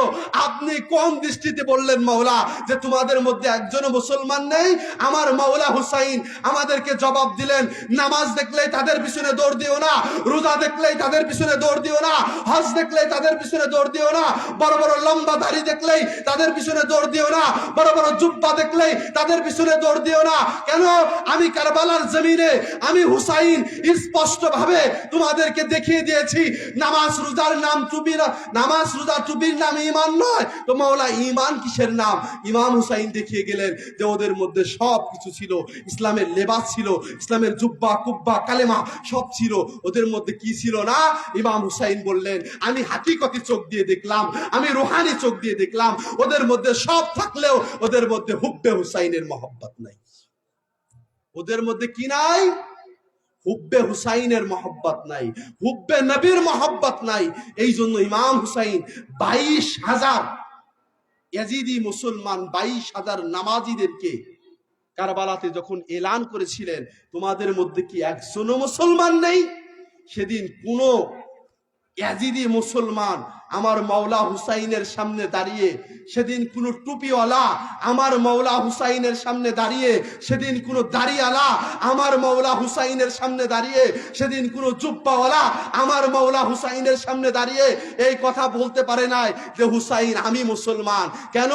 Speaker 2: আপনি কোন দৃষ্টিতে বললেন মাওলা যে তোমাদের মধ্যে একজনও মুসলমান নেই? আমার মাওলা হুসাইন আমাদেরকে জবাব দিলেন, নামাজ দেখলেই তাদের পিছনে দৌড় দিও না, রোজা দেখলেই তাদের পিছনে দৌড় দিও না, হজ দেখলেই তাদের পিছনে দৌড় দিও না, বড় বড় লম্বা দাড়ি দেখলেই তাদের পিছনে দৌড় দিও না, বড় বড় জুব্বা দেখলেই তাদের পিছনে দৌড় দিও না। কেন? আমি কারবালার জমিনে আমি হুসাইন স্পষ্ট ভাবে তোমাদেরকে দেখিয়ে দিয়েছি, নামাজ রোজার নাম টুপি, নামাজ রোজা টুপির নাম ঈমান নয়। তো মাওলা ঈমান কিসের নাম? ইমাম হুসাইন দেখিয়ে গেলেন যে ওদের মধ্যে সব কিছু ছিল, ইসলামের লেবাস ছিল, ইসলামের জুব্বা কুব্বা কালেমা সব ছিল। ওদের মধ্যে কি ছিল না? ইমাম হুসাইন বললেন, আমি হাকিকতি চোখ দিয়ে দেখলাম, আমি রুহানি চোখ দিয়ে দেখলাম, ওদের মধ্যে সব থাকলেও ওদের মধ্যে হুব্বে হুসাইনের মহব্বত নাই। ওদের মধ্যে কি নাই? হুব্বে হুসাইনের মহব্বত নাই, হুব্বে নবীর মহব্বত নাই। এই জন্য ইমাম হুসাইন 22,000 ইয়াজিদি মুসলমান, 22,000 নামাজিদেরকে কারবালাতে যখন এলান করেছিলেন তোমাদের মধ্যে কি একজনও মুসলমান নেই, সেদিন কোন ইয়াজিদি মুসলমান আমার মাওলা হুসাইনের সামনে দাঁড়িয়ে, সেদিন কোন টুপিওয়ালা আমার মাওলা হুসাইনের সামনে দাঁড়িয়ে, সেদিন কোন দাড়িওয়ালা আমার মাওলা হুসাইনের সামনে দাঁড়িয়ে, সেদিন কোন জুব্বাওয়ালা আমার মাওলা হুসাইনের সামনে দাঁড়িয়ে এই কথা বলতে পারে নাই যে হুসাইন আমি মুসলমান। কেন?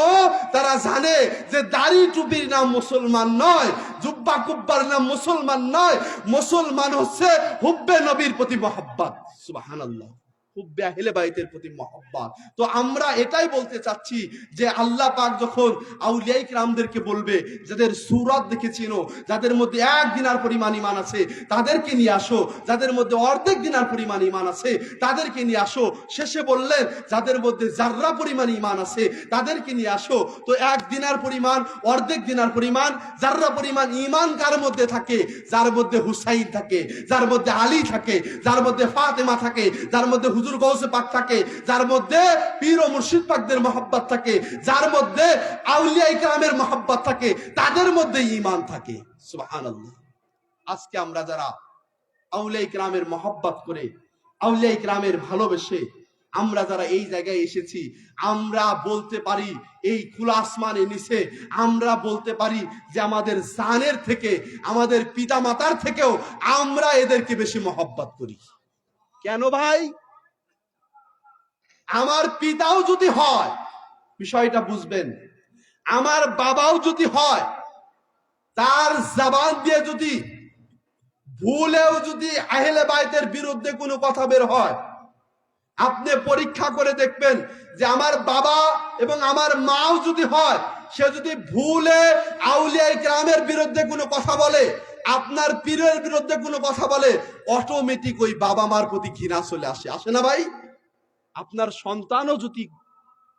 Speaker 2: তারা জানে যে দাড়ি টুপির নাম মুসলমান নয়, জুব্বা কুব্বার নাম মুসলমান নয়। মুসলমান হচ্ছে হুব্বে নবীর প্রতি মহব্বত। সুবহানাল্লাহ, হুব্বে আহলে বাইতের প্রতি মহব্বত। তো আমরা এটাই বলতে চাচ্ছি যে আল্লাহ পাক যখন আউলিয়া ইকরামদেরকে বলবে, যাদের সূরত দেখে চিনো, যাদের মধ্যে 1 দিনার পরিমাণ ঈমান আছে তাদেরকে নিয়ে আসো, যাদের মধ্যে অর্ধেক দিনার পরিমাণ ঈমান আছে তাদেরকে নিয়ে আসো। শেষে বললেন যাদের মধ্যে জাররা পরিমাণ ঈমান আছে তাদেরকে নিয়ে আসো। তো 1 দিনার পরিমাণ, অর্ধেক দিনার পরিমাণ, জাররা পরিমাণ ঈমান কার মধ্যে থাকে? যার মধ্যে হুসাইন থাকে, যার মধ্যে আলী থাকে, যার মধ্যে ফাতেমা থাকে, যার মধ্যে হুজুর গৌসে পাক থাকে, যার মধ্যে পীর ও মুর্শিদ পাকদের মহব্বত থাকে, যার মধ্যে আউলিয়া ইকরামের মহব্বত থাকে, তাদের মধ্যে ঈমান থাকে। সুবহানাল্লাহ। আজকে আমরা যারা আউলিয়া ইকরামের মহব্বত করে, আউলিয়া ইকরামের ভালোবেসে আমরা যারা এই জায়গায় এসেছি, আমরা বলতে পারি এই খোলা আসমানের নিচে আমরা বলতে পারি যে আমাদের জানের থেকে, আমাদের পিতা মাতার থেকেও আমরা এদেরকে বেশি মহব্বত করি। কেন ভাই? আমার পিতাও যদি হয়, বিষয়টা বুঝবেন, আমার বাবাও যদি হয়, তার জবান দিয়ে যদি ভুলেও যদি আহলে বাইতের বিরুদ্ধে কোনো কথা বের হয়, আপনি পরীক্ষা করে দেখবেন যে আমার বাবা এবং আমার মাও যদি হয়, সে যদি ভুলে আউলিয়া ইকরামের বিরুদ্ধে কোনো কথা বলে, আপনার পীরের বিরুদ্ধে কোনো কথা বলে, অটোমেটিক ওই বাবা মার প্রতি ঘৃণা চলে আসে। আসে না ভাই? আপনার সন্তানও যদি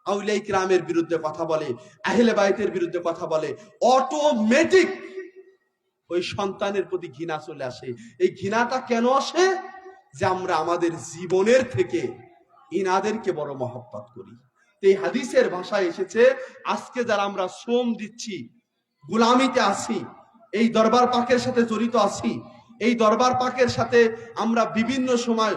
Speaker 2: আউলিয়া ইকরামের বিরুদ্ধে কথা বলে, আহলে বাইতের বিরুদ্ধে কথা বলে, অটোমেটিক ওই সন্তানের প্রতি ঘৃণা চলে আসে। এই ঘৃণাটা কেন আসে? যে আমরা আমাদের জীবনের থেকে ইনাদেরকে বড় মহব্বত করি। এই হাদিসের ভাষায় এসেছে, আজকে যারা আমরা শ্রম দিচ্ছি, গোলামিতে আছি, এই দরবার পাকের সাথে জড়িত আছি, এই দরবার পাকের সাথে আমরা বিভিন্ন সময়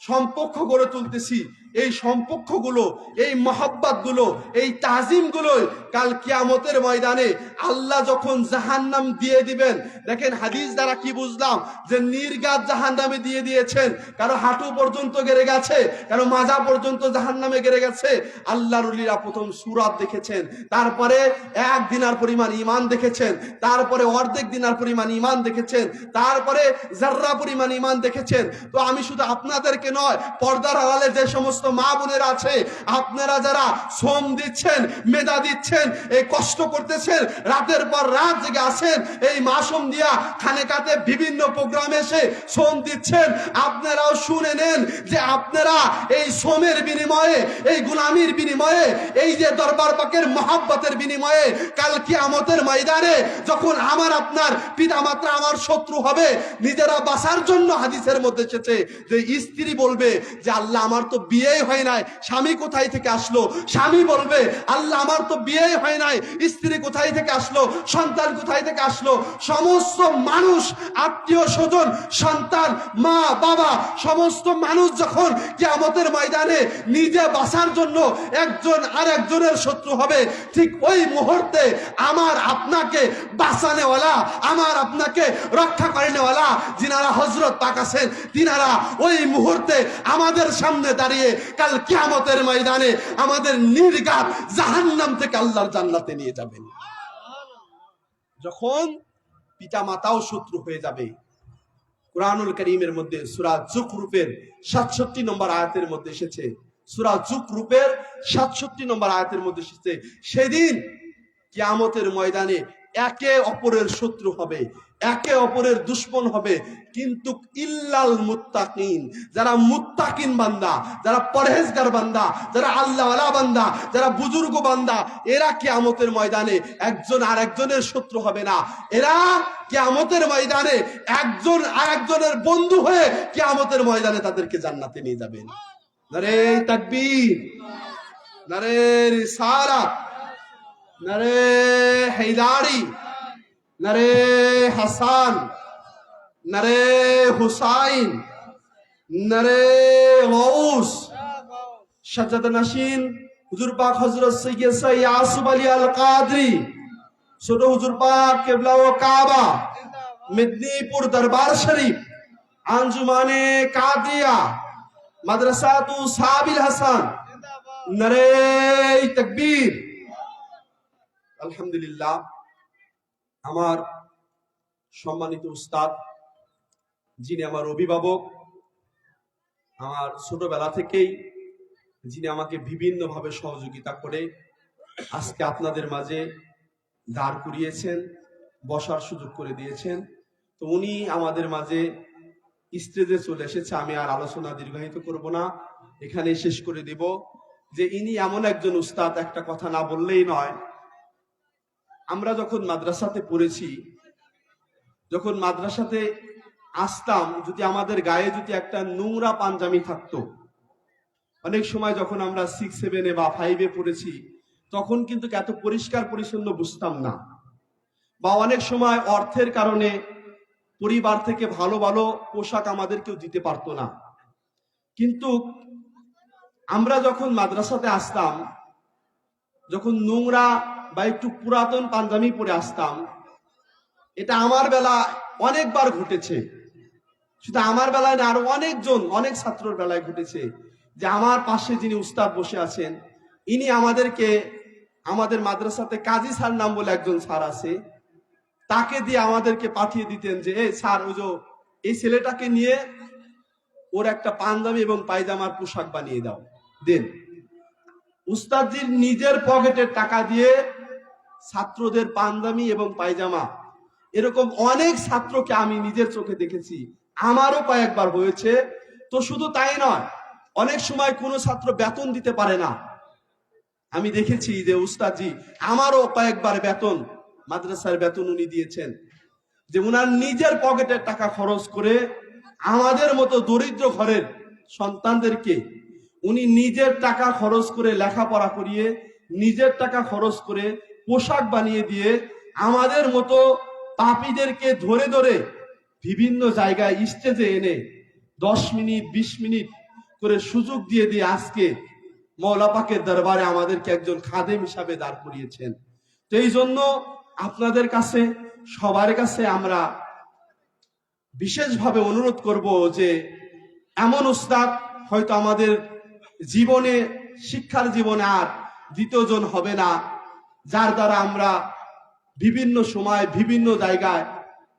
Speaker 2: সম্পর্ক গড়ে তুলতেছি, এই সম্পর্কগুলো, এই মহব্বতগুলো, এই তাজিমগুলো কাল কিয়ামতের ময়দানে আল্লাহ যখন জাহান্নাম দিয়ে দিবেন, দেখেন হাদিস দ্বারা কি বুঝলাম যে নির্ঘাত জাহান্নামে দিয়ে দিয়েছেন, কারো হাঁটু পর্যন্ত গেড়ে গেছে, কারো মাজা পর্যন্ত জাহান্নামে গেড়ে গেছে। আল্লাহর ওলিরা প্রথম সূরাত দেখেছেন, তারপরে 1 দিনার পরিমাণ ঈমান দেখেছেন, তারপরে অর্ধেক দিনার পরিমাণ ঈমান দেখেছেন, তারপরে জাররা পরিমাণ ঈমান দেখেছেন। তো আমি শুধু আপনাদেরকে নয়, পর্দার আড়ালে যে সমস্ত মা বোনেরা আছে, আপনারা যারা শ্রম দিচ্ছেন, মেধা দিচ্ছেন, এই কষ্ট করতেছেন, রাতের পর রাত জেগে আছেন, এই মাসুম দিয়া খানেকাতে বিভিন্ন প্রোগ্রামে এসে শ্রম দিচ্ছেন, আপনারাও শুনে নেন যে আপনারা এই শ্রমের বিনিময়ে, এই গুলামির বিনিময়ে, এই যে দরবার পাকের মহব্বতের বিনিময়ে কাল কিয়ামতের ময়দানে যখন আমার আপনার পিতামাতা আমার শত্রু হবে, নিজেরা বাঁচার জন্য হাদিসের মধ্যে এসেছে যে স্ত্রী বলবে যে আল্লাহ আমার তো বিয়ে বিয়েই হয় নাই, স্বামী কোথায় থেকে আসলো? স্বামী বলবে, আল্লাহ আমার তো বিয়েই হয় নাই, স্ত্রী কোথায় থেকে আসলো, সন্তান কোথায় থেকে আসলো? সমস্ত মানুষ, আত্মীয় স্বজন, সন্তান, মা বাবা, সমস্ত মানুষ যখন কিয়ামতের ময়দানে নিজে বাঁচার জন্য একজন আর একজনের শত্রু হবে, ঠিক ওই মুহূর্তে আমার আপনাকে বাঁচানেওয়ালা, আমার আপনাকে রক্ষা করেনেওয়ালা যিনারা হযরত পাক আছেন, তিনারা ওই মুহূর্তে আমাদের সামনে দাঁড়িয়ে কাল কিয়ামতের ময়দানে আমাদের নির্ঘাত জাহান্নাম থেকে আল্লাহর জান্নাতে নিয়ে যাবেন। যখন পিতা মাতাও শত্রু হয়ে যাবে, কুরআনুল কারীমের মধ্যে সূরা যুখরুফের 67 নম্বর আয়াতের মধ্যে এসেছে, সূরা যুখরুফের 67 নম্বর আয়াতের মধ্যে এসেছে, সেদিন কিয়ামতের ময়দানে একে অপরের শত্রু হবে, একে অপরের দুশমন হবে, কিন্তু ইল্লাল মুত্তাকিন, যারা মুত্তাকিন বান্দা, যারা পরহেজগার বান্দা, যারা আল্লাহওয়ালা বান্দা, যারা বুজুর্গ বান্দা, এরা কিয়ামতের ময়দানে একজন আর একজনের শত্রু হবে না। এরা কিয়ামতের ময়দানে একজন আর একজনের বন্ধু হয়ে কিয়ামতের ময়দানে তাদেরকে জান্নাতে নিয়ে যাবেন। নারে তাকবীর, নারে রিসালাত, নারে হায়দারি, নারে হাসান, নারে হুসাইন, নারে গৌস। সাজ্জাদা নাশিন হুজুর পাক হযরত সৈয়দ শাহ ইয়াসুফ আলী আল কাদরি, ছোট হুজুর পাক কিবলা ও কাবা, মেদিনীপুর দরবার শরীফ, আঞ্জুমানে কাদিয়া, মাদ্রাসাতু সাবিল হাসান, নারে তাকবীর। আলহামদুলিল্লাহ, আমার সম্মানিত উস্তাদ, যিনি আমার অভিভাবক, আমার ছোটবেলা থেকেই যিনি আমাকে বিভিন্নভাবে সহযোগিতা করে আজকে আপনাদের মাঝে দাঁড় করিয়েছেন, বসার সুযোগ করে দিয়েছেন, তো উনি আমাদের মাঝে স্টেজে চলে এসেছে। আমি আর আলোচনা দীর্ঘায়িত করব না, এখানে শেষ করে দেব যে ইনি এমন একজন উস্তাদ, একটা কথা না বললেই নয়। আমরা যখন মাদ্রাসাতে পড়েছি, যখন মাদ্রাসাতে আসতাম, যদি আমাদের গায়ে যদি একটা নোংরা পাঞ্জাবি থাকতো, অনেক সময় যখন আমরা 6, 7 বা 5 পড়েছি, তখন কিন্তু এত পরিষ্কার পরিচ্ছন্ন বুঝতাম না, বা অনেক সময় অর্থের কারণে পরিবার থেকে ভালো ভালো পোশাক আমাদের কেউ দিতে পারতো না। কিন্তু আমরা যখন মাদ্রাসাতে আসতাম, যখন নোংরা বা একটু পুরাতন পাঞ্জাবি পরে আসতাম, এটা আমার বেলা অনেকবার ঘটেছে। শুধু আমার বেলায় না, আরো অনেকজন, অনেক ছাত্রর বেলায় ঘটেছে যে আমার পাশে যিনি উস্তাদ বসে আছেন, ইনি আমাদেরকে, আমাদের মাদ্রাসাতে কাজী স্যার নাম বলে একজন স্যার আছে, তাকে দিয়ে আমাদেরকে পাঠিয়ে দিতেন যে এই স্যার, ওই যে এই ছেলেটাকে নিয়ে ওর একটা পাঞ্জাবি এবং পায়জামার পোশাক বানিয়ে দাও, দেন। উস্তাদজির নিজের পকেটের টাকা দিয়ে ছাত্রদের পাঞ্জাবি এবং পায়জামা, এরকম অনেক ছাত্রকে আমি নিজের চোখে দেখেছি, আমারও কয়েকবার হয়েছে। তো শুধু তাই নয়, অনেক সময় কোনো ছাত্র বেতন দিতে পারে না, আমি দেখেছি যে উস্তাদজি আমারও কয়েকবার বেতন, মাদ্রাসার বেতন উনি দিয়েছেন, যে উনার নিজের পকেটের টাকা খরচ করে আমাদের মতো দরিদ্র ঘরের সন্তানদেরকে উনি নিজের টাকা খরচ করে লেখাপড়া করিয়ে, নিজের টাকা খরচ করে পোশাক বানিয়ে দিয়ে আমাদের মতো পাপীদেরকে ধরে ধরে বিভিন্ন জায়গায় স্টেজে এনে 10 মিনিট 20 মিনিট করে সুযোগ দিয়ে দিয়ে আজকে মওলা পাকের দরবারে আমাদেরকে একজন খাদেম হিসাবে দাঁড় করিয়েছেন। তো এই জন্য আপনাদের কাছে, সবার কাছে আমরা বিশেষভাবে অনুরোধ করব যে এমন উস্তাদ হয়তো আমাদের জীবনে, শিক্ষার জীবনে আর দ্বিতীয়জন হবে না, যার দ্বারা আমরা বিভিন্ন সময় বিভিন্ন জায়গায়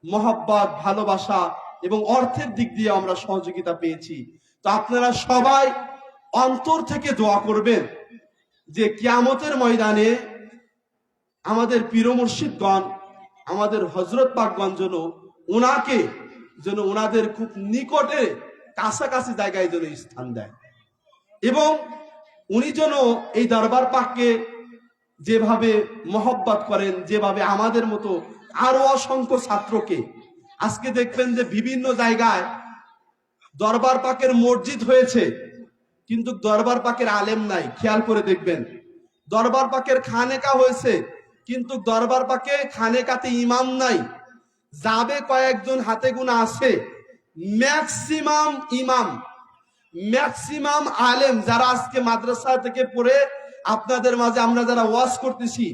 Speaker 2: মহব্বত, ভালোবাসা এবং অর্থের দিক দিয়ে আমরা সহযোগিতা পেয়েছি। তো আপনারা সবাই অন্তর থেকে দোয়া করবেন যে কিয়ামতের ময়দানে আমাদের পীর মুর্শিদগণ, আমাদের হযরত পাকগণ যেন ওনাকে, যেন ওনাদের খুব নিকটে কাছাকাছি জায়গায় যেন স্থান দেয়, এবং উনি যেন এই দরবার পাককে যেভাবে মহব্বত করেন, যেভাবে আমাদের মতো আরো অসংখ্য ছাত্রকে, আজকে দেখবেন যে বিভিন্ন জায়গায় দরবার পাকের মসজিদ হয়েছে, কিন্তু দরবার পাকের আলেম নাই। খেয়াল করে দেখবেন, দরবার পাকের খানেকা হয়েছে কিন্তু দরবার পাকে খানেকাতে ইমাম নাই। যাবে কয়েকজন, হাতে গোনা আছে। ম্যাক্সিমাম ইমাম, ম্যাক্সিমাম আলেম যারা আজকে মাদ্রাসা থেকে পড়ে আপনাদের মাঝে আমরা যারা ওয়াজ করতেছি,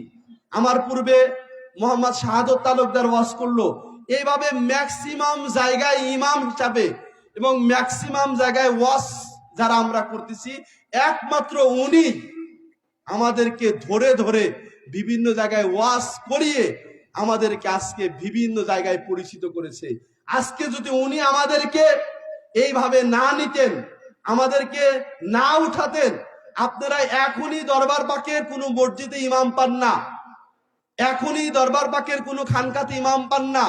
Speaker 2: আমার পূর্বে মোহাম্মদ শাহাদত তালুকদার ওয়াজ করলো, এইভাবে ম্যাক্সিমাম জায়গায় ইমাম হিসাবে এবং ম্যাক্সিমাম জায়গায় ওয়াজ যারা আমরা করতেছি, একমাত্র উনি আমাদেরকে ধরে ধরে বিভিন্ন জায়গায় ওয়াজ করিয়ে আমাদেরকে আজকে বিভিন্ন জায়গায় পরিচিত করেছে। আজকে যদি উনি আমাদেরকে এইভাবে না নিতেন, আমাদেরকে না উঠাতেন, আপনারা এখনই দরবার পাকের কোনো মসজিদে ইমাম পান না, এখনই দরবার পাকের কোনো খানকাতে ইমাম পান না।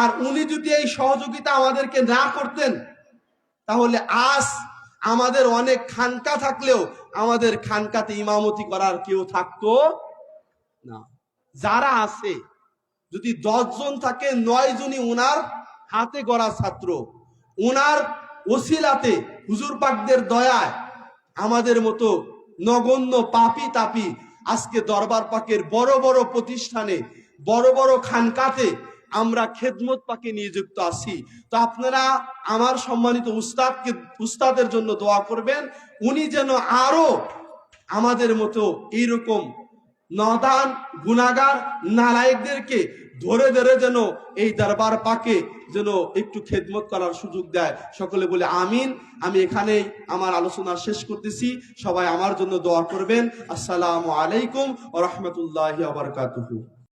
Speaker 2: আর উনি যদি এই সহযোগিতা আমাদেরকে না করতেন, তাহলে আজ আমাদের অনেক খানকা থাকলেও আমাদের খানকাতে ইমামতি করার কেউ থাকতো না। যারা আছে, যদি 10 জন থাকে, 9 জনই উনার হাতে গড়া ছাত্র। উনার ওসিলাতে, হুজুর পাকদের দয়ায় আমাদের মতো নগণ্য পাপী তাপি আজকে দরবার পাকের বড় বড় প্রতিষ্ঠানে, বড় বড় খানকাতে আমরা খেদমত পাকে নিযুক্ত আছি। তো আপনারা আমার সম্মানিত উস্তাদের জন্য দোয়া করবেন, উনি যেন আরো আমাদের মতো এইরকম নদান গুনাহগার নালায়েকদেরকে ধরে ধরে যেন এই দরবার পাকে যেন একটু খেদমত করার সুযোগ দেয়। সকলে বলে আমিন। আমি এখানেই আমার আলোচনা শেষ করতেছি। সবাই আমার জন্য দোয়া করবেন। আসসালামু আলাইকুম ওয়া রাহমাতুল্লাহি ওয়া বারাকাতুহু।